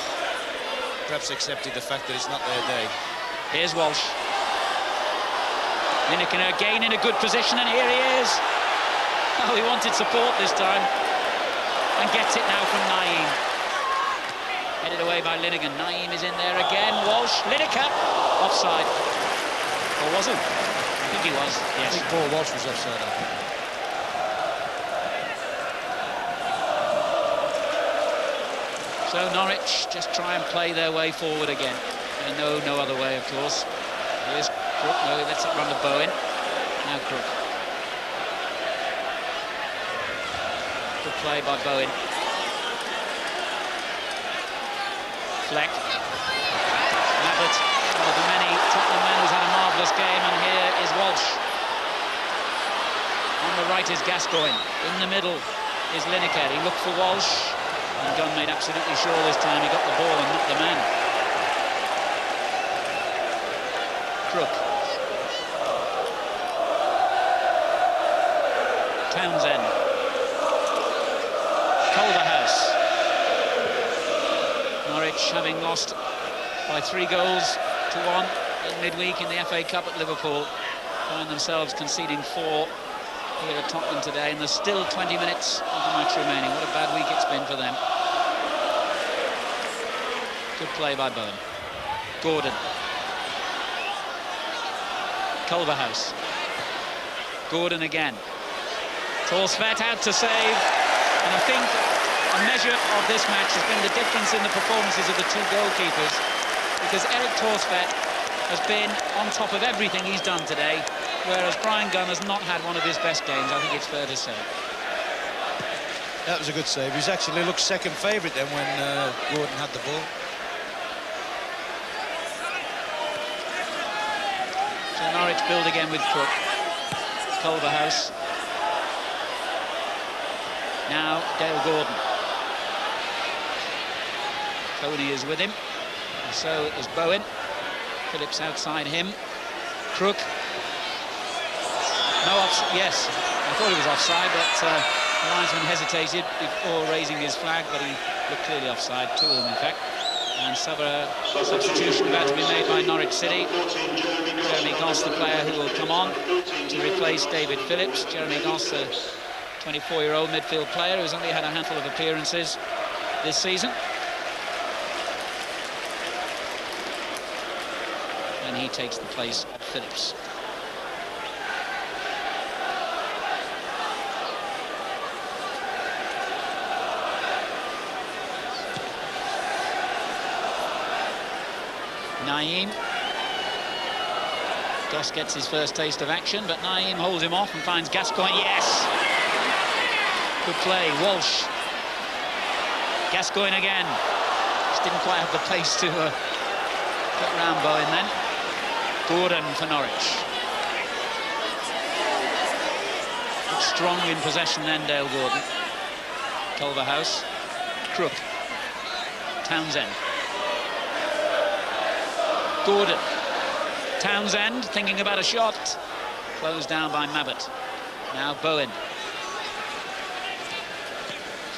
perhaps accepted the fact that it's not their day. Here's Walsh. Lineker again in a good position, and here he is. Oh, he wanted support this time, and gets it now from Naeem. Headed away by Linnigan. Naeem is in there again. Walsh, Lineker, offside. Or was he? I think he was, yes. I think Paul Walsh was offside. So Norwich just try and play their way forward again. They know no other way, of course. Here's Crook. No, he lets it run to Bowen. Now Crook. Crook play by Bowen. Fleck. Mabbott, one of the many Tottenham men who's had a marvellous game, and here is Walsh. On the right is Gascoigne. In the middle is Lineker. He looked for Walsh, and Gunn made absolutely sure this time he got the ball and not the man. Crook. Townsend. Culverhouse. Norwich, having lost by 3 goals to 1 in midweek in the FA Cup at Liverpool, find themselves conceding 4 here at Tottenham today, and there's still 20 minutes of the match remaining. What a bad week it's been for them. Good play by Bowen. Gordon. Culverhouse. Gordon again. Torsvet out to save, and I think a measure of this match has been the difference in the performances of the 2 goalkeepers, because Eric Torsvet has been on top of everything he's done today, whereas Brian Gunn has not had one of his best games. I think it's fair to say. That was a good save. He's actually looked second favourite then when Gordon had the ball. So Norwich build again with Crook. Culverhouse. Now Dale Gordon. Tony is with him, and so is Bowen. Phillips outside him. Crook. No offside. Yes, I thought he was offside, but the linesman hesitated before raising his flag, but he looked clearly offside, 2 of them in fact. And substitution about to be made by Norwich City. Jeremy Goss, the player who will come on to replace David Phillips. Jeremy Goss, a 24-year-old midfield player who's only had a handful of appearances this season. And he takes the place of Phillips. Naeem. Goss gets his first taste of action, but Naeem holds him off and finds Gascoigne. Yes! Good play. Walsh. Gascoigne again. Just didn't quite have the pace to get round Bowen then. Gordon for Norwich. Looked strong in possession then, Dale Gordon. Culverhouse. Crook. Townsend. Gordon. Townsend thinking about a shot. Closed down by Mabbott. Now Bowen.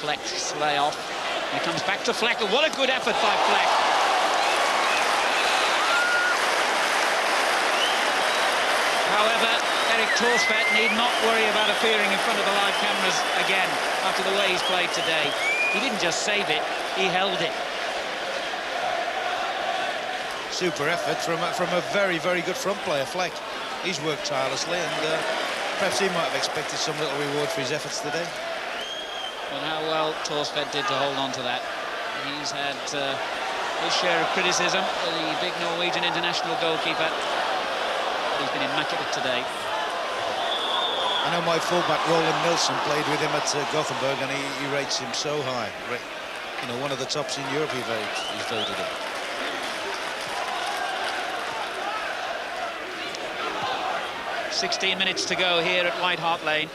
Fleck slay off. He comes back to Fleck. What a good effort by Fleck. However, Eric Torsvet need not worry about appearing in front of the live cameras again after the way he's played today. He didn't just save it, he held it. Super effort from a very, very good front player, Fleck. He's worked tirelessly, and perhaps he might have expected some little reward for his efforts today. And how well Torsvet did to hold on to that. He's had his share of criticism for the big Norwegian international goalkeeper. He's been immaculate today. I know my fullback Roland Nilsson played with him at Gothenburg, and he rates him so high. You know, one of the tops in Europe he's voted in. .16 minutes to go here at White Hart Lane.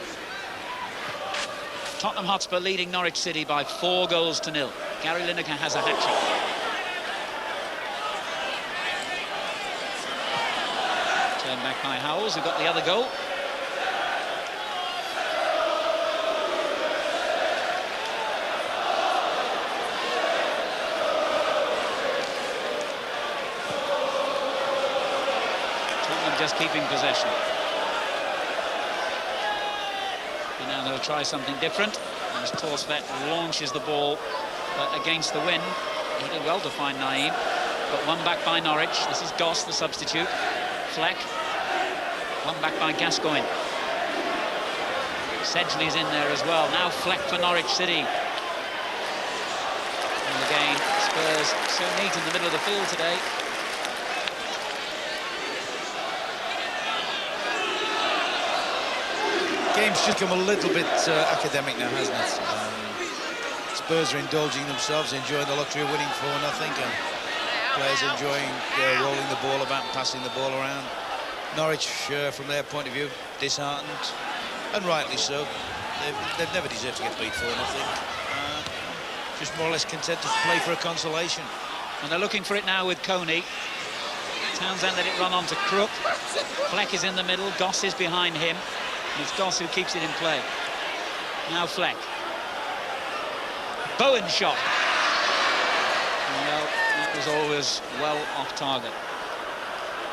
Tottenham Hotspur leading Norwich City by 4 goals to 0. Gary Lineker has a hat-trick. Turned back by Howells, who got the other goal. Tottenham just keeping possession. And now they'll try something different as Torsvet launches the ball against the wind. He did well to find Naeem, but one back by Norwich. This is Goss, the substitute. Fleck, one back by Gascoigne. Sedgley's in there as well. Now Fleck for Norwich City. And again, Spurs so neat in the middle of the field today. Game's just become a little bit academic now, hasn't it? Spurs are indulging themselves, enjoying the luxury of winning 4-0, and players enjoying rolling the ball about and passing the ball around. Norwich, from their point of view, disheartened, and rightly so. They've never deserved to get beat 4-0. Just more or less content to play for a consolation. And they're looking for it now with Coney. Townsend let it run on to Crook. Fleck is in the middle, Goss is behind him. And it's Goss who keeps it in play. Now Fleck. Bowen shot. Well, that was always well off target.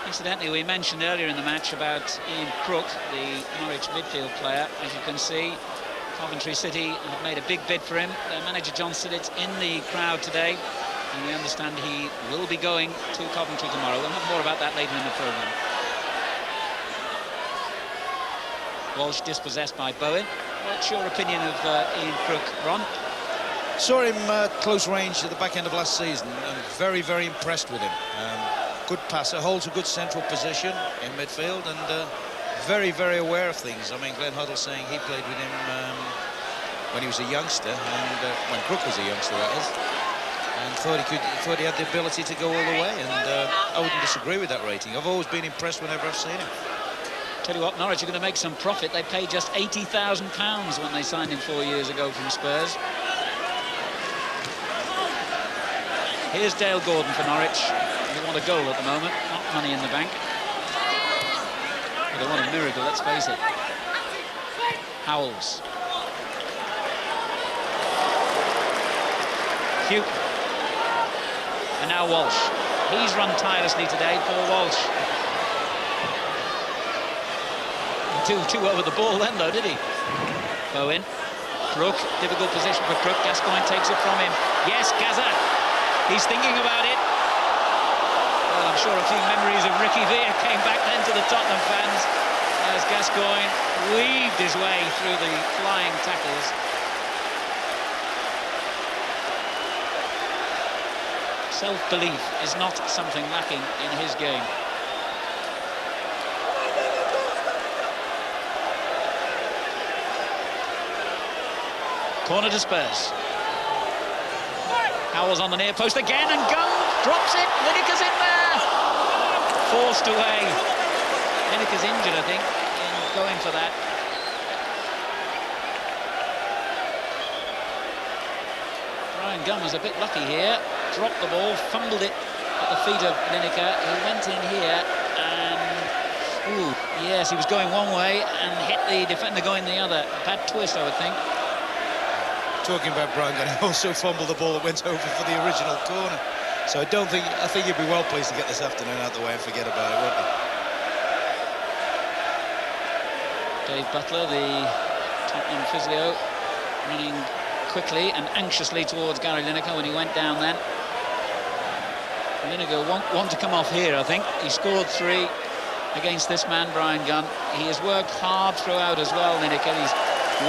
Incidentally, we mentioned earlier in the match about Ian Crook, the Norwich midfield player. As you can see, Coventry City have made a big bid for him. Their manager John Siddett's in the crowd today, and we understand he will be going to Coventry tomorrow. We'll have more about that later in the programme. Walsh dispossessed by Bowen. What's your opinion of Ian Crook, Ron? Saw him close range at the back end of last season, and very, very impressed with him. Good passer, holds a good central position in midfield, and very, very aware of things. I mean, Glenn Hoddle saying he played with him when he was a youngster, and when Crook was a youngster, that is, and thought he had the ability to go all the way, and I wouldn't disagree with that rating. I've always been impressed whenever I've seen him. Tell you what, Norwich are going to make some profit. They paid just £80,000 when they signed him 4 years ago from Spurs. Here's Dale Gordon for Norwich. They want a goal at the moment, not money in the bank. They want a miracle, let's face it. Howells. Hugh. And now Walsh. He's run tirelessly today, Paul Walsh. Too over the ball then, though, did he? Bowen. Crook. Difficult position for Crook. Gascoigne takes it from him. Yes, Gaza. He's thinking about it. Well, I'm sure a few memories of Ricky Vere came back then to the Tottenham fans as Gascoigne weaved his way through the flying tackles. Self-belief is not something lacking in his game. Corner to Spurs. Howells on the near post again, and Gunn drops it. Lineker's in there. Forced away. Lineker's injured, I think, in going for that. Brian Gunn was a bit lucky here. Dropped the ball, fumbled it at the feet of Lineker. He went in here and... Ooh, yes, he was going one way and hit the defender going the other. Bad twist, I would think. Talking about Brian Gunn, he also fumbled the ball that went over for the original corner. So I think he'd be well pleased to get this afternoon out of the way and forget about it, wouldn't he? Dave Butler, the Tottenham physio, running quickly and anxiously towards Gary Lineker when he went down then. Lineker want to come off here, I think. He scored 3 against this man, Brian Gunn. He has worked hard throughout as well, Lineker. He's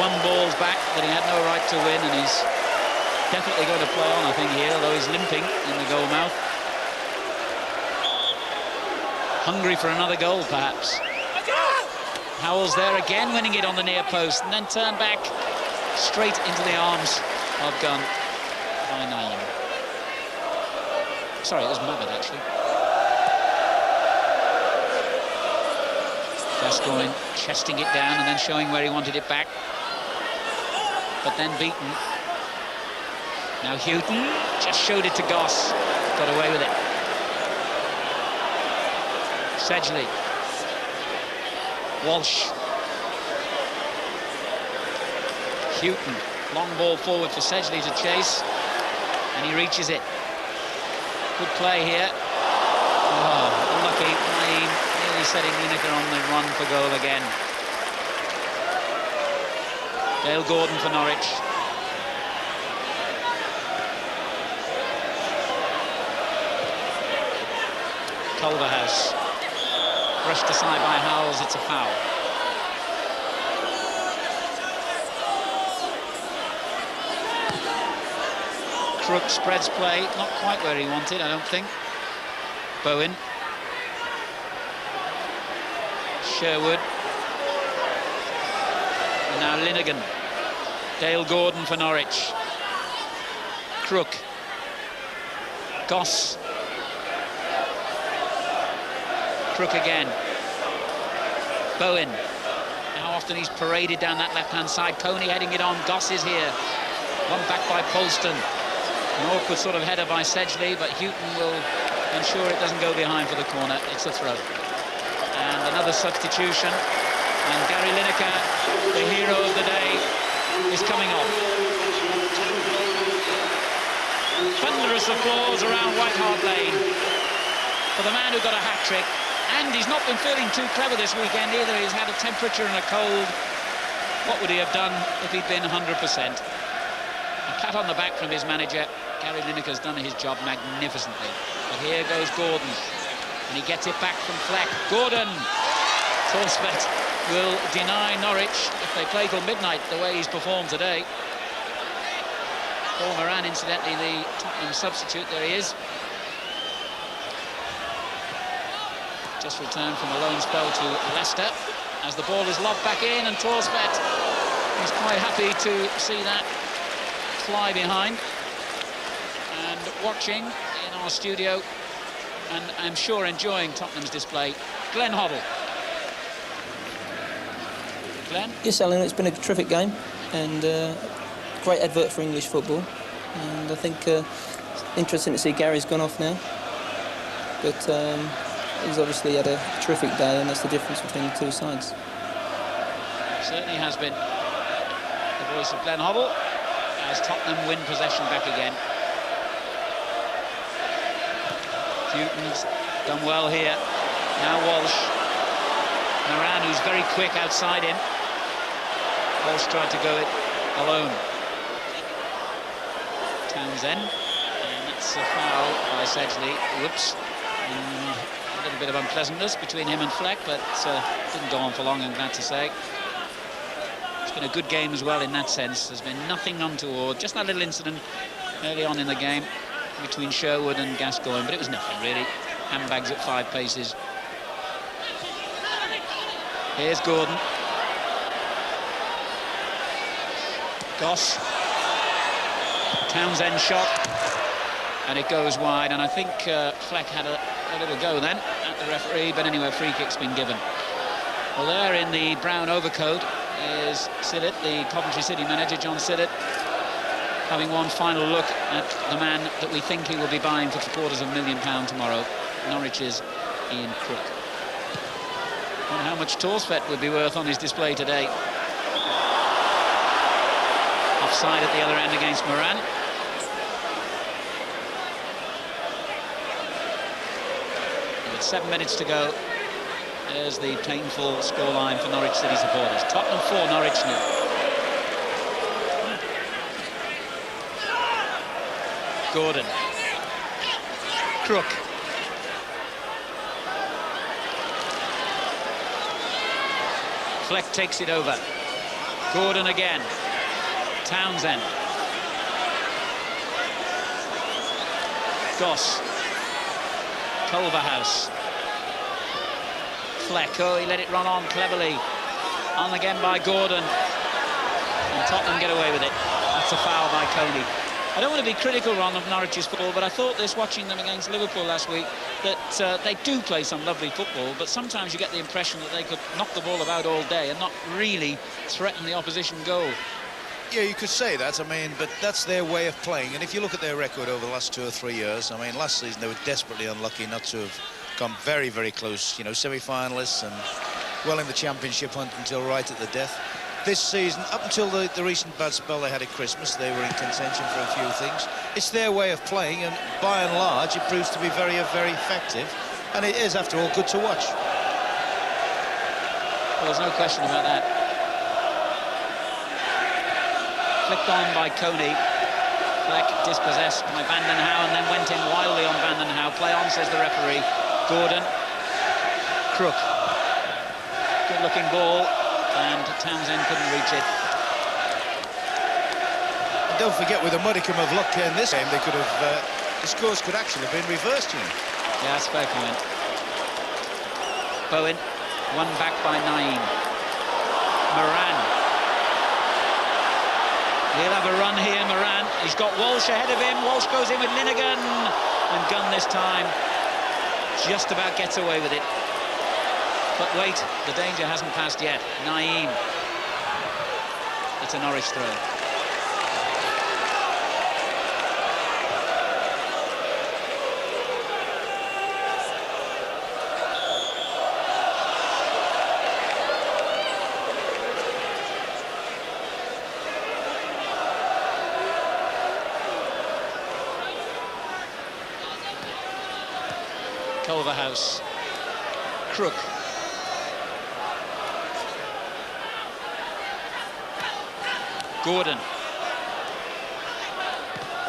won balls back that he had no right to win, and he's definitely going to play on, I think, here, although he's limping in the goal mouth. Hungry for another goal, perhaps. Howells there again, winning it on the near post, and then turned back straight into the arms of Gunn by Naeem. Sorry, it was Mabed, actually. Gascoigne chesting it down and then showing where he wanted it back. But then beaten. Now Houghton just showed it to Goss. Got away with it. Sedgley. Walsh. Houghton. Long ball forward for Sedgley to chase. And he reaches it. Good play here. Oh, unlucky. Nearly setting Lineker on the run for goal again. Dale Gordon for Norwich. Culverhouse. Brushed aside by Howells, it's a foul. Crook spreads play, not quite where he wanted, I don't think. Bowen. Sherwood. And now Linnegan. Dale Gordon for Norwich. Crook. Goss. Crook again. Bowen. How often he's paraded down that left-hand side. Coney heading it on. Goss is here. One back by Polston. An awkward sort of header by Sedgley, but Houghton will ensure it doesn't go behind for the corner. It's a throw. And another substitution. And Gary Lineker, the hero of the day, is coming off. Thunderous applause around White Hart Lane for the man who got a hat-trick. And he's not been feeling too clever this weekend either. He's had a temperature and a cold. What would he have done if he'd been 100%? A pat on the back from his manager. Gary Lineker's done his job magnificently. But here goes Gordon. And he gets it back from Fleck. Gordon! Torstvedt will deny Norwich if they play till midnight the way he's performed today. Paul Moran, incidentally, the Tottenham substitute. There he is. Just returned from a loan spell to Leicester as the ball is lobbed back in, and Torstvedt is quite happy to see that fly behind. And watching in our studio, and I'm sure enjoying Tottenham's display, Glenn Hoddle. Glenn? Yes, Alan, it's been a terrific game and great advert for English football. And I think interesting to see Gary's gone off now. But he's obviously had a terrific day, and that's the difference between the two sides. Certainly has been the voice of Glenn Hoddle as Tottenham win possession back again. Houghton's done well here. Now Walsh. Moran, who's very quick outside him. Walsh tried to go it alone. Townsend, and that's a foul by Sedgley. Whoops. A little bit of unpleasantness between him and Fleck, but didn't go on for long, I'm glad to say. It's been a good game as well in that sense. There's been nothing untoward, just that little incident early on in the game between Sherwood and Gascoigne, but it was nothing really. Handbags at 5 paces. Here's Gordon. Goss. Townsend shot, and it goes wide, and I think Fleck had a little go then at the referee, but anyway, free kick's been given. Well, there in the brown overcoat is Siddott, the Coventry City manager, John Siddott, having one final look at the man that we think he will be buying for £250,000 tomorrow. Norwich's Ian Crook. And how much Torstvedt would be worth on his display today. Offside at the other end against Moran. With 7 minutes to go, there's the painful scoreline for Norwich City supporters. Tottenham 4, Norwich 0. Gordon. Crook. Fleck takes it over. Gordon again. Townsend. Goss. Culverhouse. Fleck, oh, he let it run on cleverly. On again by Gordon. And Tottenham get away with it. That's a foul by Coney. I don't want to be critical, Ron, of Norwich's football, but I thought this, watching them against Liverpool last week, that they do play some lovely football, but sometimes you get the impression that they could knock the ball about all day and not really threaten the opposition goal. Yeah, you could say that, I mean, but that's their way of playing. And if you look at their record over the last 2 or 3 years, I mean, last season they were desperately unlucky not to have come very, very close, you know, semi-finalists and well in the championship hunt until right at the death. This season, up until the recent bad spell they had at Christmas, they were in contention for a few things. It's their way of playing, and by and large, it proves to be very, very effective. And it is, after all, good to watch. Well, there's no question about that. Flicked on by Coney. Fleck dispossessed by Vandenhauwe and then went in wildly on Vandenhauwe. Play on, says the referee. Gordon. Crook. Good-looking ball, and Townsend couldn't reach it. And don't forget, with a modicum of luck in this game, they could have the scores could actually have been reversed, you know. Yeah, that's a fair comment. Bowen, one back by Naeem. Moran. He'll have a run here, Moran. He's got Walsh ahead of him. Walsh goes in with Linegan, and Gunn this time just about gets away with it. But wait, the danger hasn't passed yet. Naeem. It's a Norwich throw. Culverhouse, Crook, Gordon,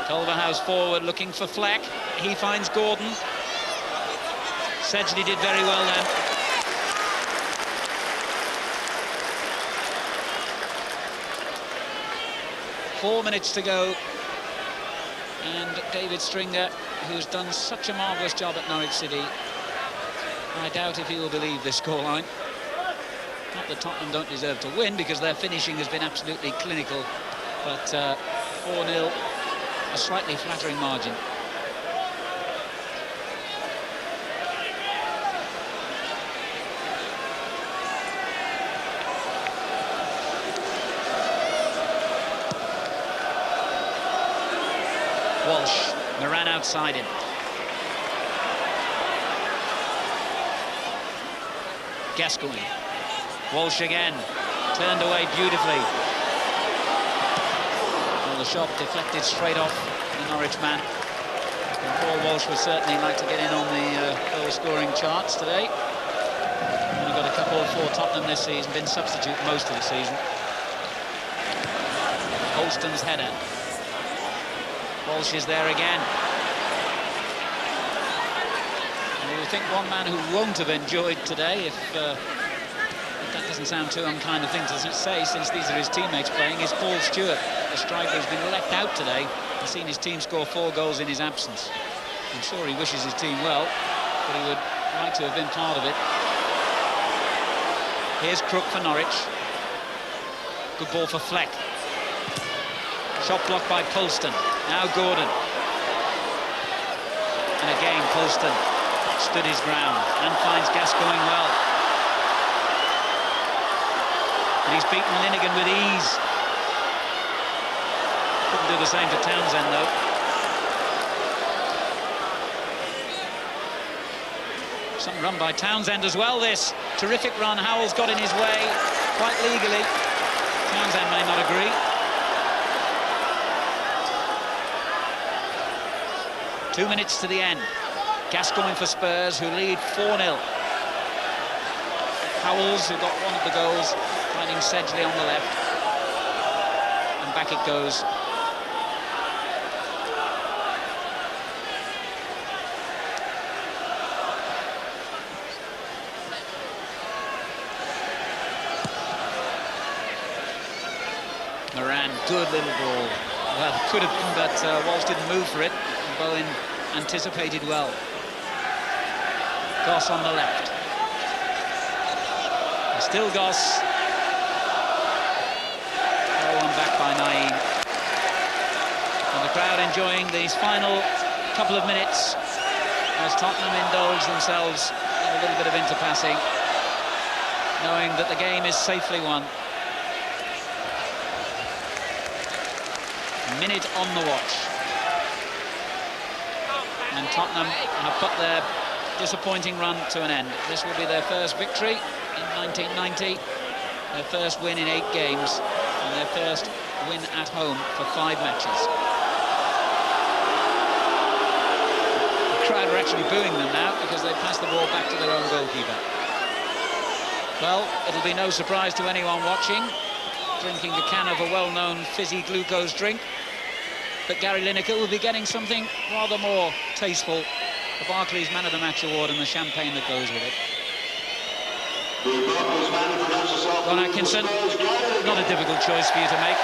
Culverhouse forward looking for Fleck. He finds Gordon. Sedgley did very well then. Four minutes to go, and David Stringer, who's done such a marvellous job at Norwich City, I doubt if he will believe this scoreline. Not that Tottenham don't deserve to win, because their finishing has been absolutely clinical, but 4-0, a slightly flattering margin. Walsh, Moran outside him. Gascoigne. Walsh again, turned away beautifully. Well, the shot deflected straight off the Norwich man. And Paul Walsh would certainly like to get in on the goal-scoring charts today. Only got a couple for Tottenham this season, been substitute most of the season. Holston's header. Walsh is there again. And you would think one man who won't have enjoyed today, if that doesn't sound too unkind a thing to say, since these are his teammates playing, is Paul Stewart. The striker has been left out today and seen his team score 4 goals in his absence. I'm sure he wishes his team well, but he would like to have been part of it. Here's Crook for Norwich. Good ball for Fleck. Shot blocked by Polston. Now Gordon. And again Polston stood his ground and finds Gascoigne well. And he's beaten Linegan with ease. Couldn't do the same to Townsend though. Some run by Townsend as well, this. Terrific run. Howell's got in his way quite legally. Townsend may not agree. Two minutes to the end. Gascoigne for Spurs, who lead 4-0. Howells, who got one of the goals, finding Sedgley on the left. And back it goes. Moran, good little ball. Well, could have been, but Walsh didn't move for it. Bowen anticipated well. Goss on the left. And still Goss. Oh, and back by Naeem. And the crowd enjoying these final couple of minutes as Tottenham indulge themselves in a little bit of interpassing, knowing that the game is safely won. Minute on the watch. And Tottenham have put their disappointing run to an end. This will be their first victory in 1990, their first win in 8 games, and their first win at home for 5 matches. The crowd are actually booing them now because they passed the ball back to their own goalkeeper. Well, it'll be no surprise to anyone watching, drinking a can of a well-known fizzy glucose drink, that Gary Lineker will be getting something rather more tasteful, the Barclays Man of the Match award and the champagne that goes with it. Ron Atkinson, not a difficult choice for you to make.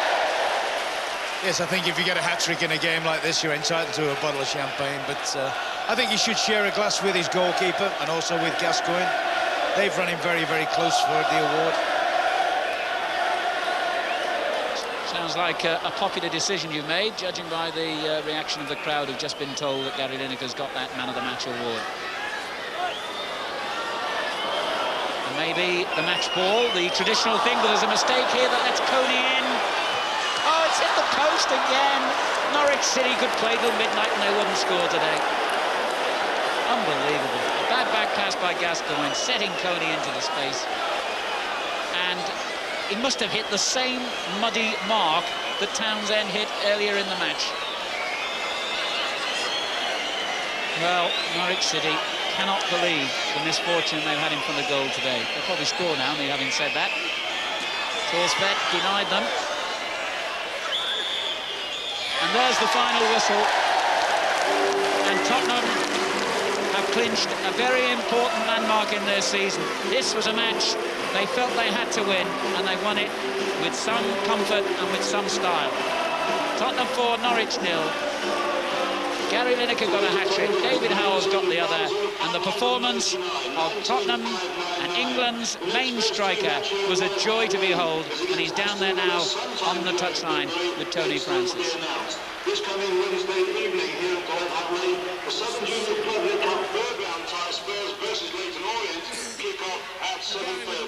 Yes, I think if you get a hat-trick in a game like this, you're entitled to a bottle of champagne, but I think he should share a glass with his goalkeeper and also with Gascoigne. They've run him very, very close for the award. sounds like a popular decision you made, judging by the reaction of the crowd who've just been told that Gary Lineker's got that Man of the Match award. And maybe the match ball, the traditional thing, but there's a mistake here that lets Coney in. Oh, it's hit the post again. Norwich City could play till midnight and they wouldn't score today. Unbelievable. A bad back pass by Gascoigne, setting Coney into the space. And he must have hit the same muddy mark that Townsend hit earlier in the match. Well, Norwich City cannot believe the misfortune they've had in front of goal today. They'll probably score now, me having said that. Torsved denied them. And there's the final whistle. And Tottenham have clinched a very important landmark in their season. This was a match they felt they had to win, and they won it with some comfort and with some style. Tottenham 4, Norwich 0. Gary Lineker got a hat-trick, David Howells got the other, and the performance of Tottenham and England's main striker was a joy to behold, and he's down there now on the touchline with Tony Francis. This coming Wednesday evening here at Tottenham Hotspur, the Southern Junior Club League Cup third round tie Spurs versus Leyton Orient kick off at 7:30.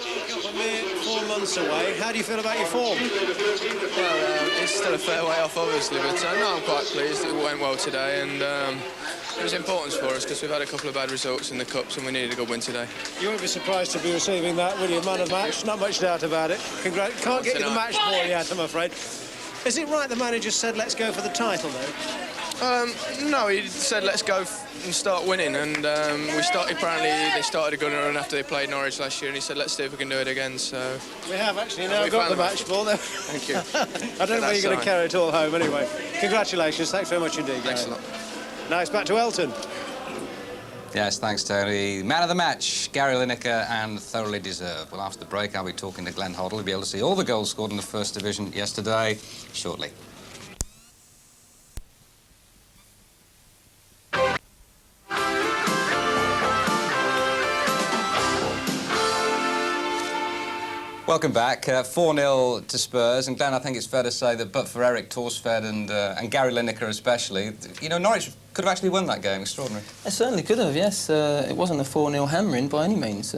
4 months away. How do you feel about your form? Well, it's still a fair way off, obviously, but no, I'm quite pleased. It went well today, and it was important for us because we've had a couple of bad results in the Cups and we needed a good win today. You won't be surprised to be receiving that, will you? Man of the match, not much doubt about it. Can't get you the match ball yet, I'm afraid. Is it right the manager said let's go for the title, though? No, he said let's go and start winning, and apparently they started a good run after they played Norwich last year, and he said let's see if we can do it again. So we have actually now got the match ball there. Thank you. I don't know where you're going to carry it all home anyway. Congratulations, thanks very much indeed. Thanks a lot. Now it's back to Elton. Yes, thanks, Tony. Man of the match, Gary Lineker, and thoroughly deserved. Well, after the break, I'll be talking to Glenn Hoddle. You'll be able to see all the goals scored in the First Division yesterday shortly. Welcome back. 4-0 to Spurs, and Glenn, I think it's fair to say that but for Erik Torsved and Gary Lineker especially, you know, Norwich could have actually won that game. Extraordinary. They certainly could have, yes. It wasn't a 4-0 hammering by any means.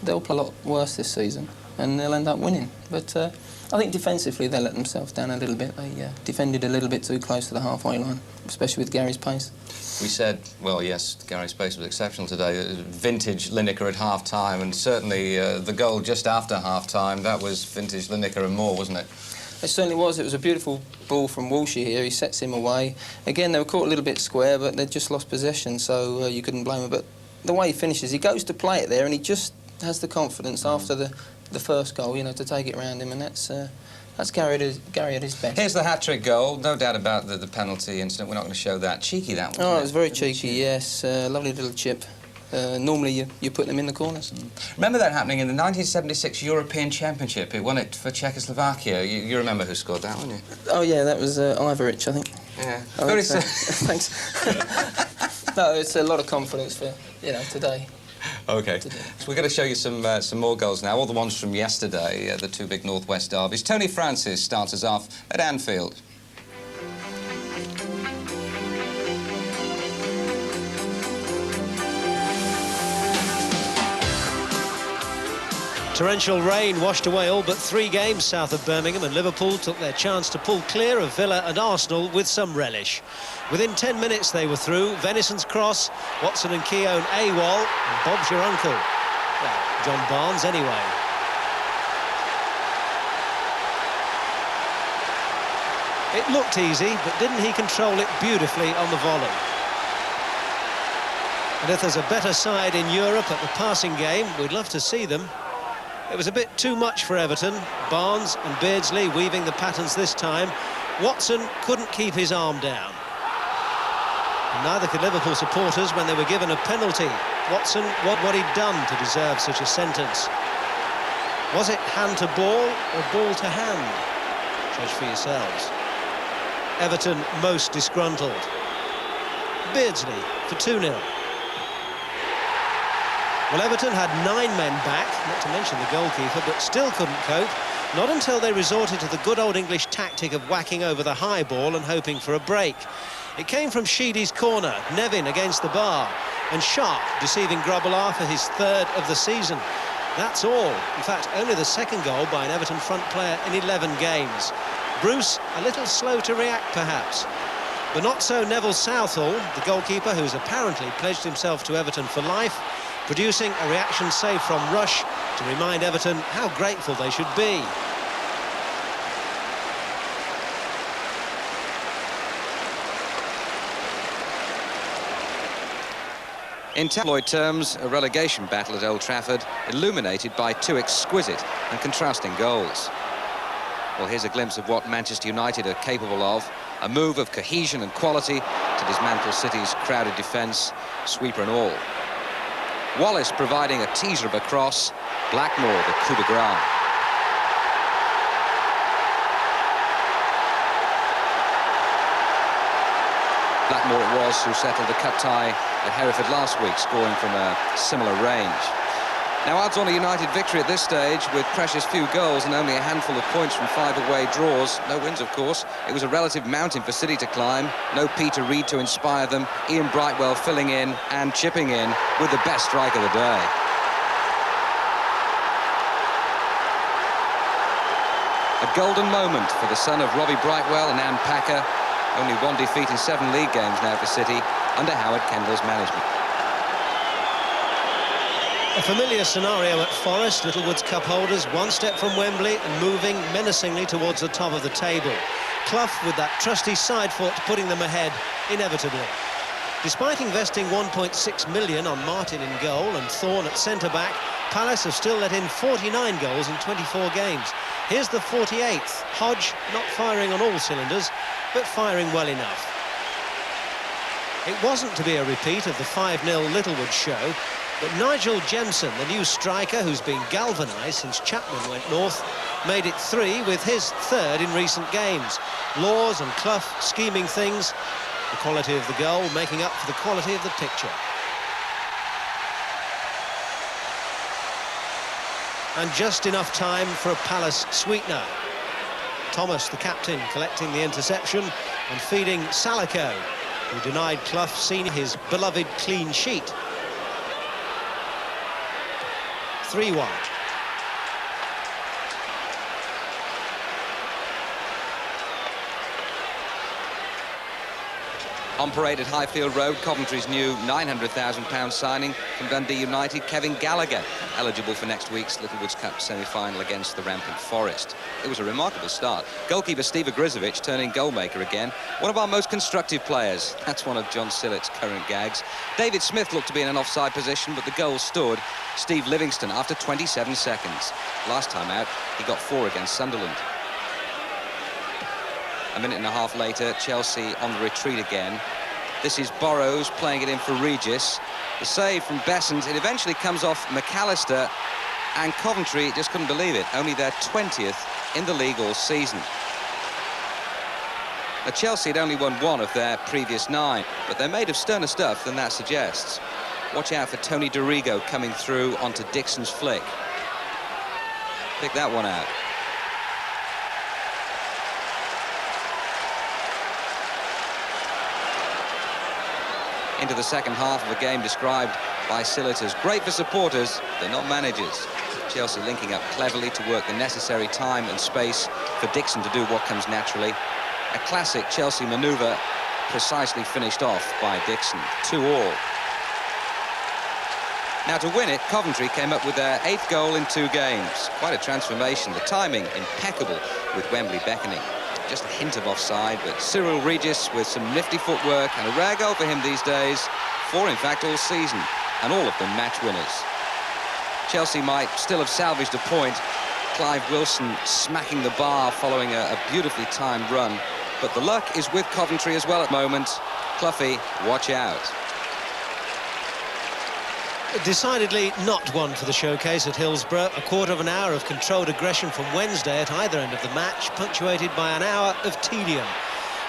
They'll play a lot worse this season, and they'll end up winning. But I think defensively they let themselves down a little bit. They defended a little bit too close to the halfway line, especially with Gary's pace. We said, well, yes, Gary's pace was exceptional today. Vintage Lineker at half-time, and certainly the goal just after half-time, that was vintage Lineker and more, wasn't it? It certainly was. It was a beautiful ball from Walshy here. He sets him away. Again, they were caught a little bit square, but they'd just lost possession, so you couldn't blame him. But the way he finishes, he goes to play it there, and he just has the confidence after the first goal, you know, to take it round him, and that's Gary at his best. Here's the hat-trick goal. No doubt about the penalty incident. We're not going to show that. Cheeky, that one. Oh, it was very cheeky, yes. Lovely little chip. Normally you put them in the corners. Remember that happening in the 1976 European Championship? It won it for Czechoslovakia. You remember who scored that, won't you? Oh, yeah, that was Ivoric, I think. Yeah. Very so. Thanks. No, it's a lot of confidence for, you know, today. OK. So we're going to show you some more goals now, all the ones from yesterday, the two big North West derbies. Tony Francis starts us off at Anfield. Torrential rain washed away all but 3 games south of Birmingham, and Liverpool took their chance to pull clear of Villa and Arsenal with some relish. Within 10 minutes they were through. Venison's cross, Watson and Keown AWOL, and Bob's your uncle. Well, John Barnes anyway. It looked easy, but didn't he control it beautifully on the volley? And if there's a better side in Europe at the passing game, we'd love to see them. It was a bit too much for Everton. Barnes and Beardsley weaving the patterns this time. Watson couldn't keep his arm down. And neither could Liverpool supporters when they were given a penalty. Watson, what he'd done to deserve such a sentence. Was it hand to ball or ball to hand? Judge for yourselves. Everton most disgruntled. Beardsley for 2-0. Well, Everton had 9 men back, not to mention the goalkeeper, but still couldn't cope. Not until they resorted to the good old English tactic of whacking over the high ball and hoping for a break. It came from Sheedy's corner, Nevin against the bar, and Sharp deceiving Grobbelaar for his third of the season. That's all. In fact, only the second goal by an Everton front player in 11 games. Bruce, a little slow to react, perhaps. But not so Neville Southall, the goalkeeper who's apparently pledged himself to Everton for life, producing a reaction save from Rush to remind Everton how grateful they should be. In tabloid terms, a relegation battle at Old Trafford, illuminated by two exquisite and contrasting goals. Well, here's a glimpse of what Manchester United are capable of. A move of cohesion and quality to dismantle City's crowded defence, sweeper and all. Wallace providing a teaser of a cross, Blackmore the coup de grace. Blackmore it was who settled the cup tie at Hereford last week, scoring from a similar range. Now, odds on a United victory at this stage, with precious few goals and only a handful of points from 5 away draws. No wins, of course. It was a relative mountain for City to climb. No Peter Reid to inspire them. Ian Brightwell filling in and chipping in with the best strike of the day. A golden moment for the son of Robbie Brightwell and Anne Packer. Only one defeat in 7 league games now for City under Howard Kendall's management. A familiar scenario at Forest, Littlewood's cup holders, one step from Wembley and moving menacingly towards the top of the table. Clough with that trusty side foot putting them ahead inevitably. Despite investing 1.6 million on Martin in goal and Thorne at centre-back, Palace have still let in 49 goals in 24 games. Here's the 48th. Hodge not firing on all cylinders, but firing well enough. It wasn't to be a repeat of the 5-0 Littlewood show, but Nigel Jemson, the new striker who's been galvanised since Chapman went north, made it 3 with his third in recent games. Laws and Clough scheming things, the quality of the goal making up for the quality of the picture. And just enough time for a Palace sweetener. Thomas, the captain, collecting the interception and feeding Salako, who denied Clough seeing his beloved clean sheet. 3 wide. On parade at Highfield Road, Coventry's new £900,000 signing from Dundee United, Kevin Gallagher, eligible for next week's Littlewood's Cup semi-final against the rampant Forest. It was a remarkable start. Goalkeeper Steve Ogrizovic turning goalmaker again. One of our most constructive players. That's one of John Sillett's current gags. David Smith looked to be in an offside position, but the goal stood. Steve Livingston after 27 seconds. Last time out, he got 4 against Sunderland. A minute and a half later, Chelsea on the retreat again. This is Burrows playing it in for Regis. The save from Besant. It eventually comes off McAllister, and Coventry just couldn't believe it. Only their 20th in the league all season. Now, Chelsea had only won 1 of their previous 9, but they're made of sterner stuff than that suggests. Watch out for Tony Dorigo coming through onto Dixon's flick. Pick that one out. Into the second half of a game described by Sillett as great for supporters, but not managers. Chelsea linking up cleverly to work the necessary time and space for Dixon to do what comes naturally. A classic Chelsea manoeuvre, precisely finished off by Dixon. 2-2. Now, to win it, Coventry came up with their 8th goal in 2 games. Quite a transformation. The timing impeccable with Wembley beckoning. Just a hint of offside, but Cyril Regis with some nifty footwork and a rare goal for him these days. 4, in fact, all season, and all of them match winners. Chelsea might still have salvaged a point. Clive Wilson smacking the bar following a beautifully timed run. But the luck is with Coventry as well at the moment. Cloughie, watch out. Decidedly not one for the showcase at Hillsborough. A quarter of an hour of controlled aggression from Wednesday at either end of the match, punctuated by an hour of tedium.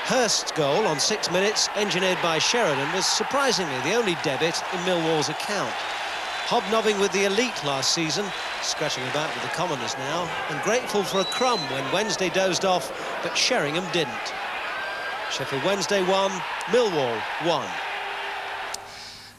Hurst's goal on 6 minutes, engineered by Sheridan, was surprisingly the only debit in Millwall's account. hobnobbing with the elite last season, scratching about with the commoners now, and grateful for a crumb when Wednesday dozed off, but Sheringham didn't. Sheffield Wednesday 1, Millwall 1.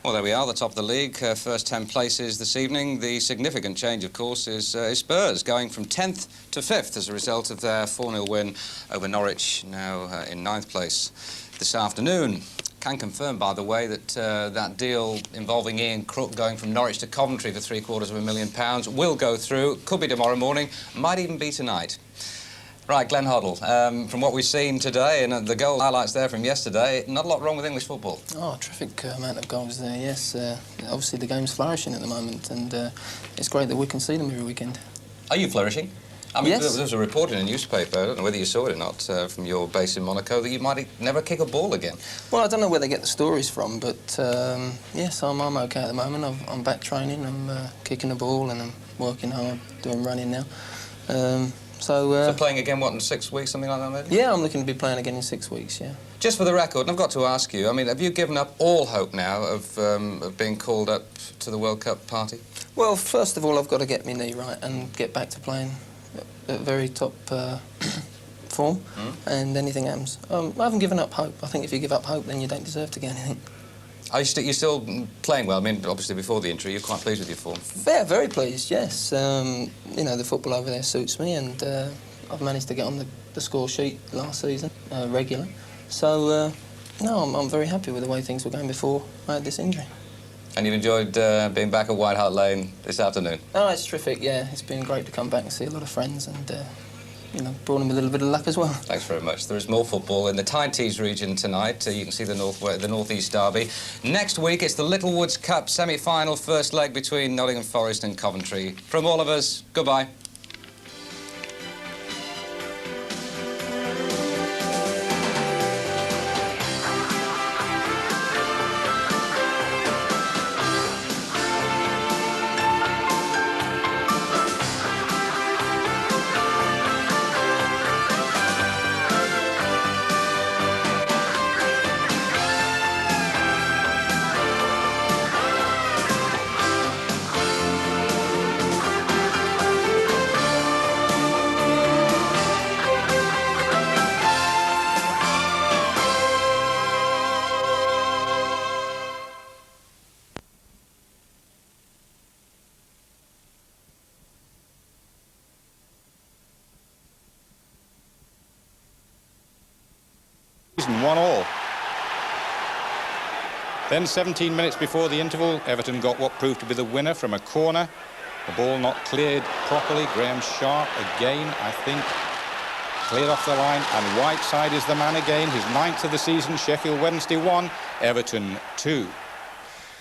Well, there we are, the top of the league, first 10 places this evening. The significant change, of course, is Spurs going from 10th to 5th as a result of their 4-0 win over Norwich, now in 9th place this afternoon. Can confirm, by the way, that that deal involving Ian Crook going from Norwich to Coventry for £750,000 will go through. Could be tomorrow morning, might even be tonight. Right, Glenn Hoddle, from what we've seen today and the goal highlights there from yesterday, not a lot wrong with English football. Oh, terrific amount of goals there, yes. Obviously the game's flourishing at the moment, and it's great that we can see them every weekend. Are you flourishing? I mean, yes. There was a report in a newspaper, I don't know whether you saw it or not, from your base in Monaco, that you might never kick a ball again. Well, I don't know where they get the stories from, but yes, I'm OK at the moment. I'm back training, I'm kicking the ball, and I'm working hard, doing running now. So playing again, what, in 6 weeks, something like that, maybe? Yeah, I'm looking to be playing again in 6 weeks, yeah. Just for the record, and I've got to ask you, I mean, have you given up all hope now of being called up to the World Cup party? Well, first of all, I've got to get my knee right and get back to playing at very top form, and anything happens. I haven't given up hope. I think if you give up hope, then you don't deserve to get anything. Are you still playing well? I mean, obviously before the injury, you're quite pleased with your form. Yeah, very pleased, yes. You know, the football over there suits me, and I've managed to get on the score sheet last season, regular. So, no, I'm very happy with the way things were going before I had this injury. And you've enjoyed being back at White Hart Lane this afternoon? Oh, it's terrific, yeah. It's been great to come back and see a lot of friends, and you know, brought him a little bit of luck as well. Thanks very much. There is more football in the Tyne Tees region tonight. You can see the North-East derby. Next week, it's the Littlewoods Cup semi-final first leg between Nottingham Forest and Coventry. From all of us, goodbye. And 1-1. Then 17 minutes before the interval, Everton got what proved to be the winner from a corner. The ball not cleared properly. Graham Sharp again, I think, cleared off the line, and Whiteside is the man again. His 9th of the season. Sheffield Wednesday 1, Everton 2.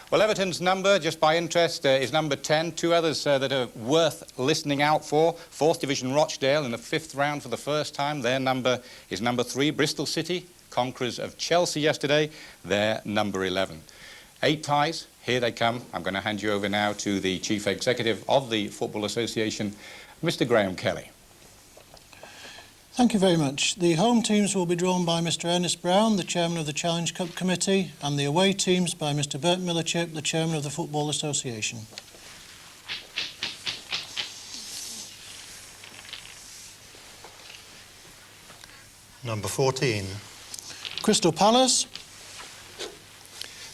Well, Everton's number, just by interest, is number 10. Two others that are worth listening out for. 4th Division Rochdale in the 5th round for the first time. Their number is number 3. Bristol City, conquerors of Chelsea yesterday, they're number 11. 8 ties, here they come. I'm going to hand you over now to the Chief Executive of the Football Association, Mr. Graham Kelly. Thank you very much. The home teams will be drawn by Mr. Ernest Brown, the Chairman of the Challenge Cup Committee, and the away teams by Mr. Bert Millichip, the Chairman of the Football Association. Number 14. Crystal Palace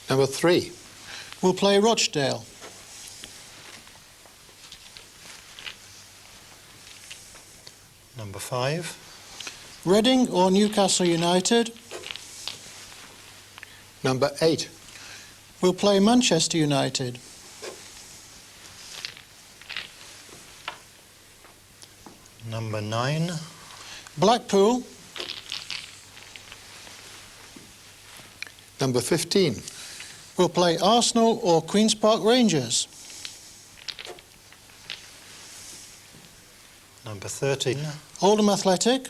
Number 3. will play Rochdale. Number 5. Reading or Newcastle United Number 8. will play Manchester United. Number 9. Blackpool Number 15. will play Arsenal or Queen's Park Rangers. Number 13. Oldham Athletic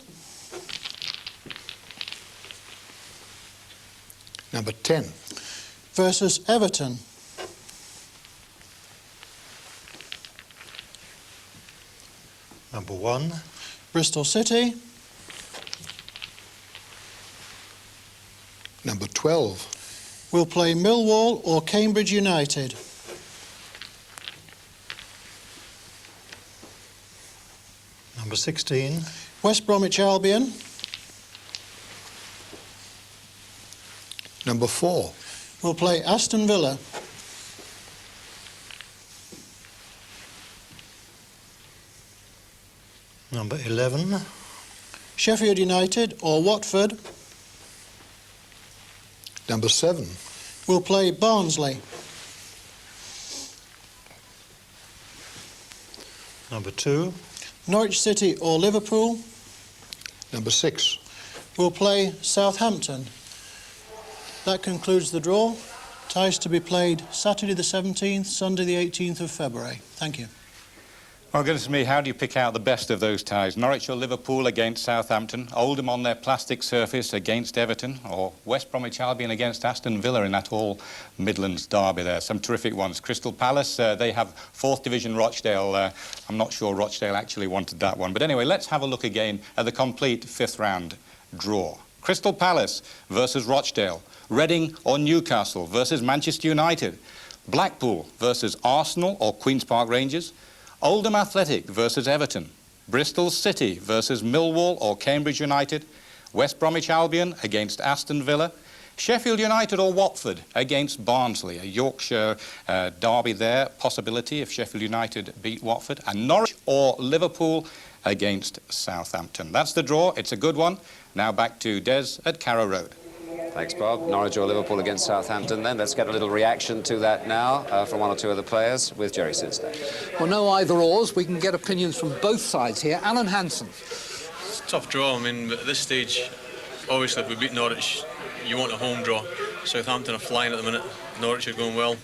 Number 10. versus Everton. Number 1. Bristol City Number 12. will play Millwall or Cambridge United. Number 16. West Bromwich Albion. Number 4. Will play Aston Villa. Number 11. Sheffield United or Watford. Number 7. Will play Barnsley. Number 2. Norwich City or Liverpool. Number 6. Will play Southampton. That concludes the draw. Ties to be played Saturday the 17th, Sunday the 18th of February. Thank you. Well, goodness me, how do you pick out the best of those ties? Norwich or Liverpool against Southampton, Oldham on their plastic surface against Everton, or West Bromwich Albion against Aston Villa in that all Midlands derby there. Some terrific ones. Crystal Palace, they have 4th Division Rochdale. I'm not sure Rochdale actually wanted that one. But anyway, let's have a look again at the complete 5th round draw. Crystal Palace versus Rochdale. Reading or Newcastle versus Manchester United. Blackpool versus Arsenal or Queen's Park Rangers. Oldham Athletic versus Everton. Bristol City versus Millwall or Cambridge United. West Bromwich Albion against Aston Villa. Sheffield United or Watford against Barnsley. A Yorkshire derby there, possibility if Sheffield United beat Watford. And Norwich or Liverpool against Southampton. That's the draw. It's a good one. Now back to Des at Carrow Road. Thanks, Bob. Norwich or Liverpool against Southampton then. Let's get a little reaction to that now from one or two of the players with Jerry Sinsday. Well, no either-ors. We can get opinions from both sides here. Alan Hansen. It's a tough draw. I mean, at this stage, obviously, if we beat Norwich, you want a home draw. Southampton are flying at the minute. Norwich are going well.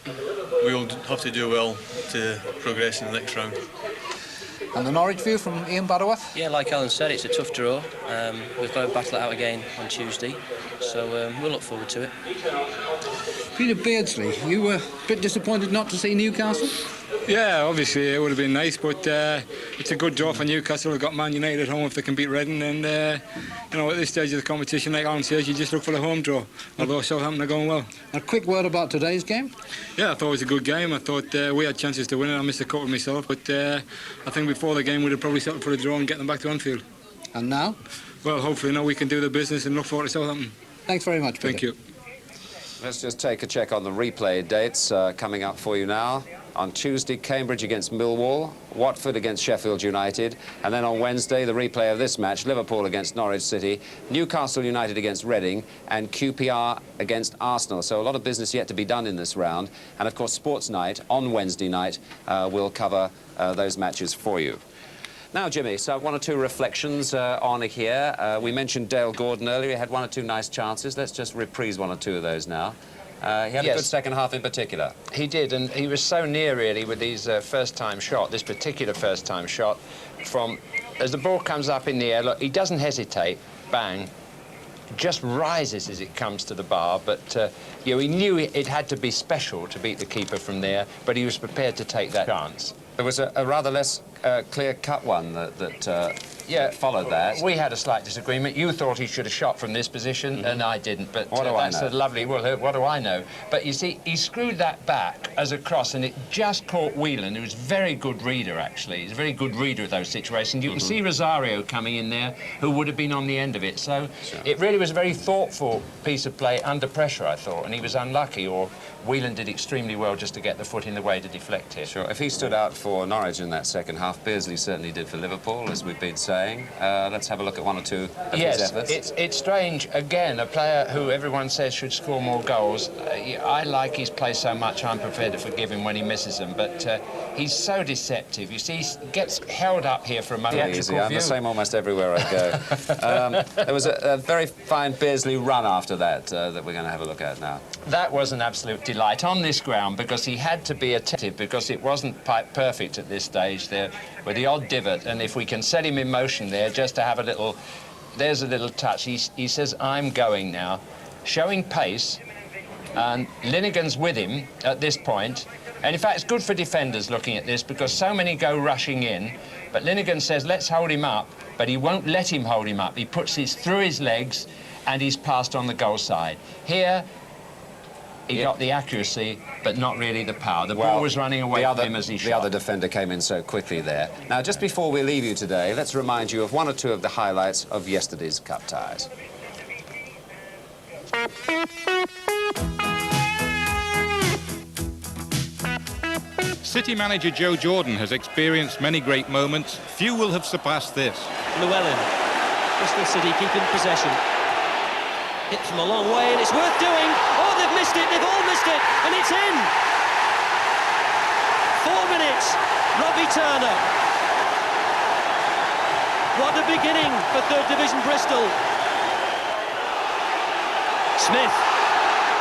We'll have to do well to progress in the next round. And the Norwich view from Ian Butterworth? Yeah, like Alan said, it's a tough draw. We've got to battle it out again on Tuesday, so we'll look forward to it. Peter Beardsley, you were a bit disappointed not to see Newcastle? Yeah, obviously it would have been nice, but it's a good draw for Newcastle. We've got Man United at home if they can beat Reading, and you know, at this stage of the competition, like Alan says, you just look for the home draw, although Southampton are going well. A quick word about today's game? Yeah, I thought it was a good game. I thought we had chances to win it. I missed a couple myself, but I think before the game we'd have probably settled for a draw and get them back to Anfield. And now? Well, hopefully now we can do the business and look forward to Southampton. Thanks very much, Peter. Thank you. Let's just take a check on the replay dates coming up for you now. On Tuesday, Cambridge against Millwall, Watford against Sheffield United, and then on Wednesday, the replay of this match, Liverpool against Norwich City, Newcastle United against Reading, and QPR against Arsenal. So a lot of business yet to be done in this round. And of course, Sports Night on Wednesday night will cover those matches for you. Now, Jimmy, so one or two reflections on here. We mentioned Dale Gordon earlier. He had one or two nice chances. Let's just reprise one or two of those now. He had a good second half in particular. He did, and he was so near, really, with his first-time shot, this particular first-time shot, from, as the ball comes up in the air, look, he doesn't hesitate, bang, just rises as it comes to the bar, but you know, he knew it had to be special to beat the keeper from there, but he was prepared to take that chance. There was a rather less clear-cut one that followed that. We had a slight disagreement. You thought he should have shot from this position, and I didn't. But what do I that's know? a lovely. Well, what do I know? But you see, he screwed that back as a cross, and it just caught Whelan, who was a very good reader, actually. He's a very good reader of those situations. You can see Rosario coming in there, who would have been on the end of it. So it really was a very thoughtful piece of play under pressure, I thought, and he was unlucky, or Whelan did extremely well just to get the foot in the way to deflect it. Sure. If he stood out for Norwich in that second half, Beardsley certainly did for Liverpool, as we've been saying. Let's have a look at one or two of his efforts. Yes, it's strange. Again, a player who everyone says should score more goals. I like his play so much, I'm prepared to forgive him when he misses them, but he's so deceptive. You see, he gets held up here for a moment. Easy. I'm the same almost everywhere I go. There was a very fine Beardsley run after that that we're going to have a look at now. That was an absolute delight on this ground, because he had to be attentive, because it wasn't quite perfect at this stage there with the odd divot, and if we can set him in motion there just to have a little, there's a little touch. He says, I'm going now, showing pace, and Linegan's with him at this point. And in fact, it's good for defenders looking at this, because so many go rushing in, but Linegan says, let's hold him up, but he won't let him hold him up. He puts his through his legs, and he's passed on the goal side. Here, He got the accuracy, but not really the power. The ball was running away from him as he shot. The other defender came in so quickly there. Now, just before we leave you today, let's remind you of one or two of the highlights of yesterday's cup ties. City manager Joe Jordan has experienced many great moments. Few will have surpassed this. Llewellyn. Bristol City keeping possession. Hit from a long way, and it's worth doing. Oh, they've missed it. They've all missed it, and it's in. 4 minutes. Robbie Turner. What a beginning for 3rd Division Bristol. Smith.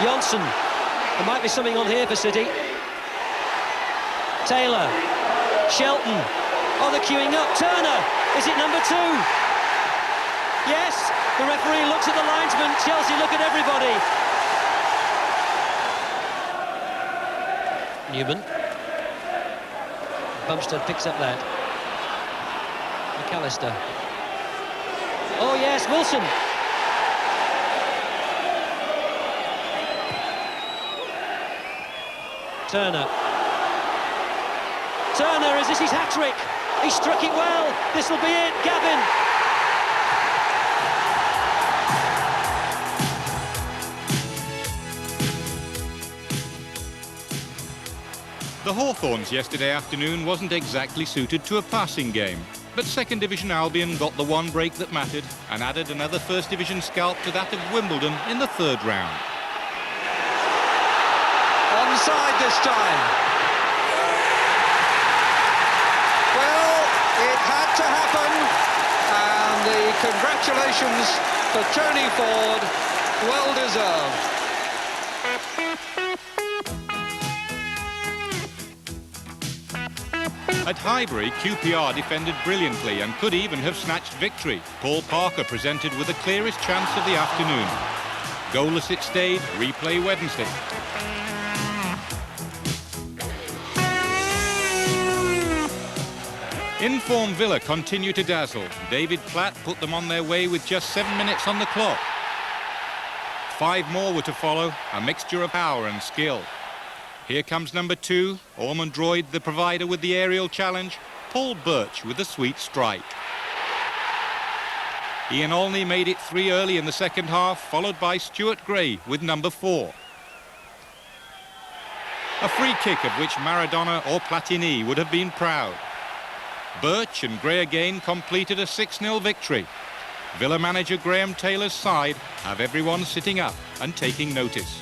Johnson. There might be something on here for City. Taylor, Shelton, oh, they're queuing up. Turner, is it number 2? Yes, the referee looks at the linesman. Chelsea look at everybody. Newman. Bumstead picks up that. McAllister. Oh yes, Wilson. Turner. Turner, is this his hat-trick? He struck it well. This will be it. Gavin. The Hawthorns yesterday afternoon wasn't exactly suited to a passing game, but 2nd Division Albion got the one break that mattered and added another 1st Division scalp to that of Wimbledon in the 3rd round. Onside this time. It had to happen, and the congratulations for Tony Ford, well deserved. At Highbury, QPR defended brilliantly and could even have snatched victory. Paul Parker presented with the clearest chance of the afternoon. Goalless it stayed, replay Wednesday. In-form Villa continue to dazzle. David Platt put them on their way with just 7 minutes on the clock. 5 more were to follow, a mixture of power and skill. Here comes number 2, Ormond Droid, the provider with the aerial challenge, Paul Birch with a sweet strike. Ian Olney made it 3 early in the second half, followed by Stuart Gray with number 4. A free kick of which Maradona or Platini would have been proud. Birch and Gray again completed a 6-0 victory. Villa manager Graham Taylor's side have everyone sitting up and taking notice.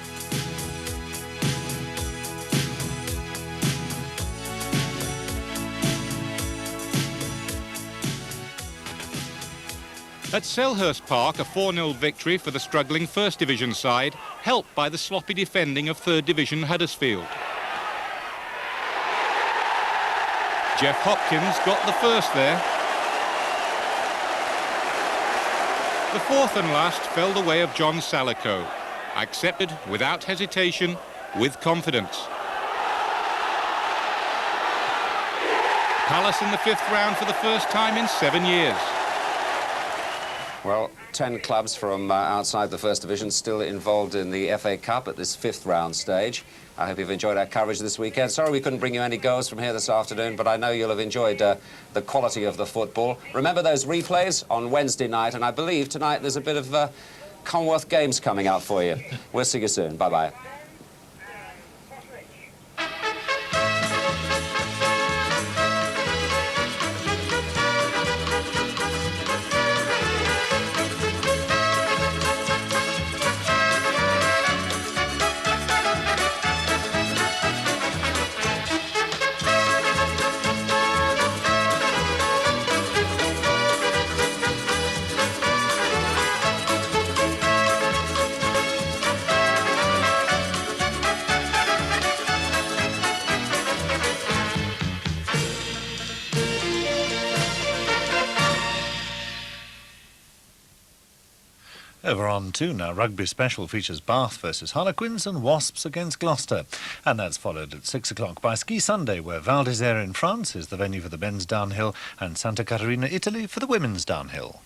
At Selhurst Park, a 4-0 victory for the struggling 1st Division side, helped by the sloppy defending of 3rd Division Huddersfield. Jeff Hopkins got the first there. The 4th and last fell the way of John Salico, accepted without hesitation, with confidence. Palace in the 5th round for the first time in 7 years. Well, 10 clubs from outside the 1st Division still involved in the FA Cup at this 5th round stage. I hope you've enjoyed our coverage this weekend. Sorry we couldn't bring you any goals from here this afternoon, but I know you'll have enjoyed the quality of the football. Remember those replays on Wednesday night, and I believe tonight there's a bit of Commonwealth Games coming out for you. We'll see you soon. Bye-bye. Over on 2 now, Rugby Special features Bath versus Harlequins and Wasps against Gloucester. And that's followed at 6 o'clock by Ski Sunday, where Val d'Isère in France is the venue for the men's downhill and Santa Caterina, Italy for the women's downhill.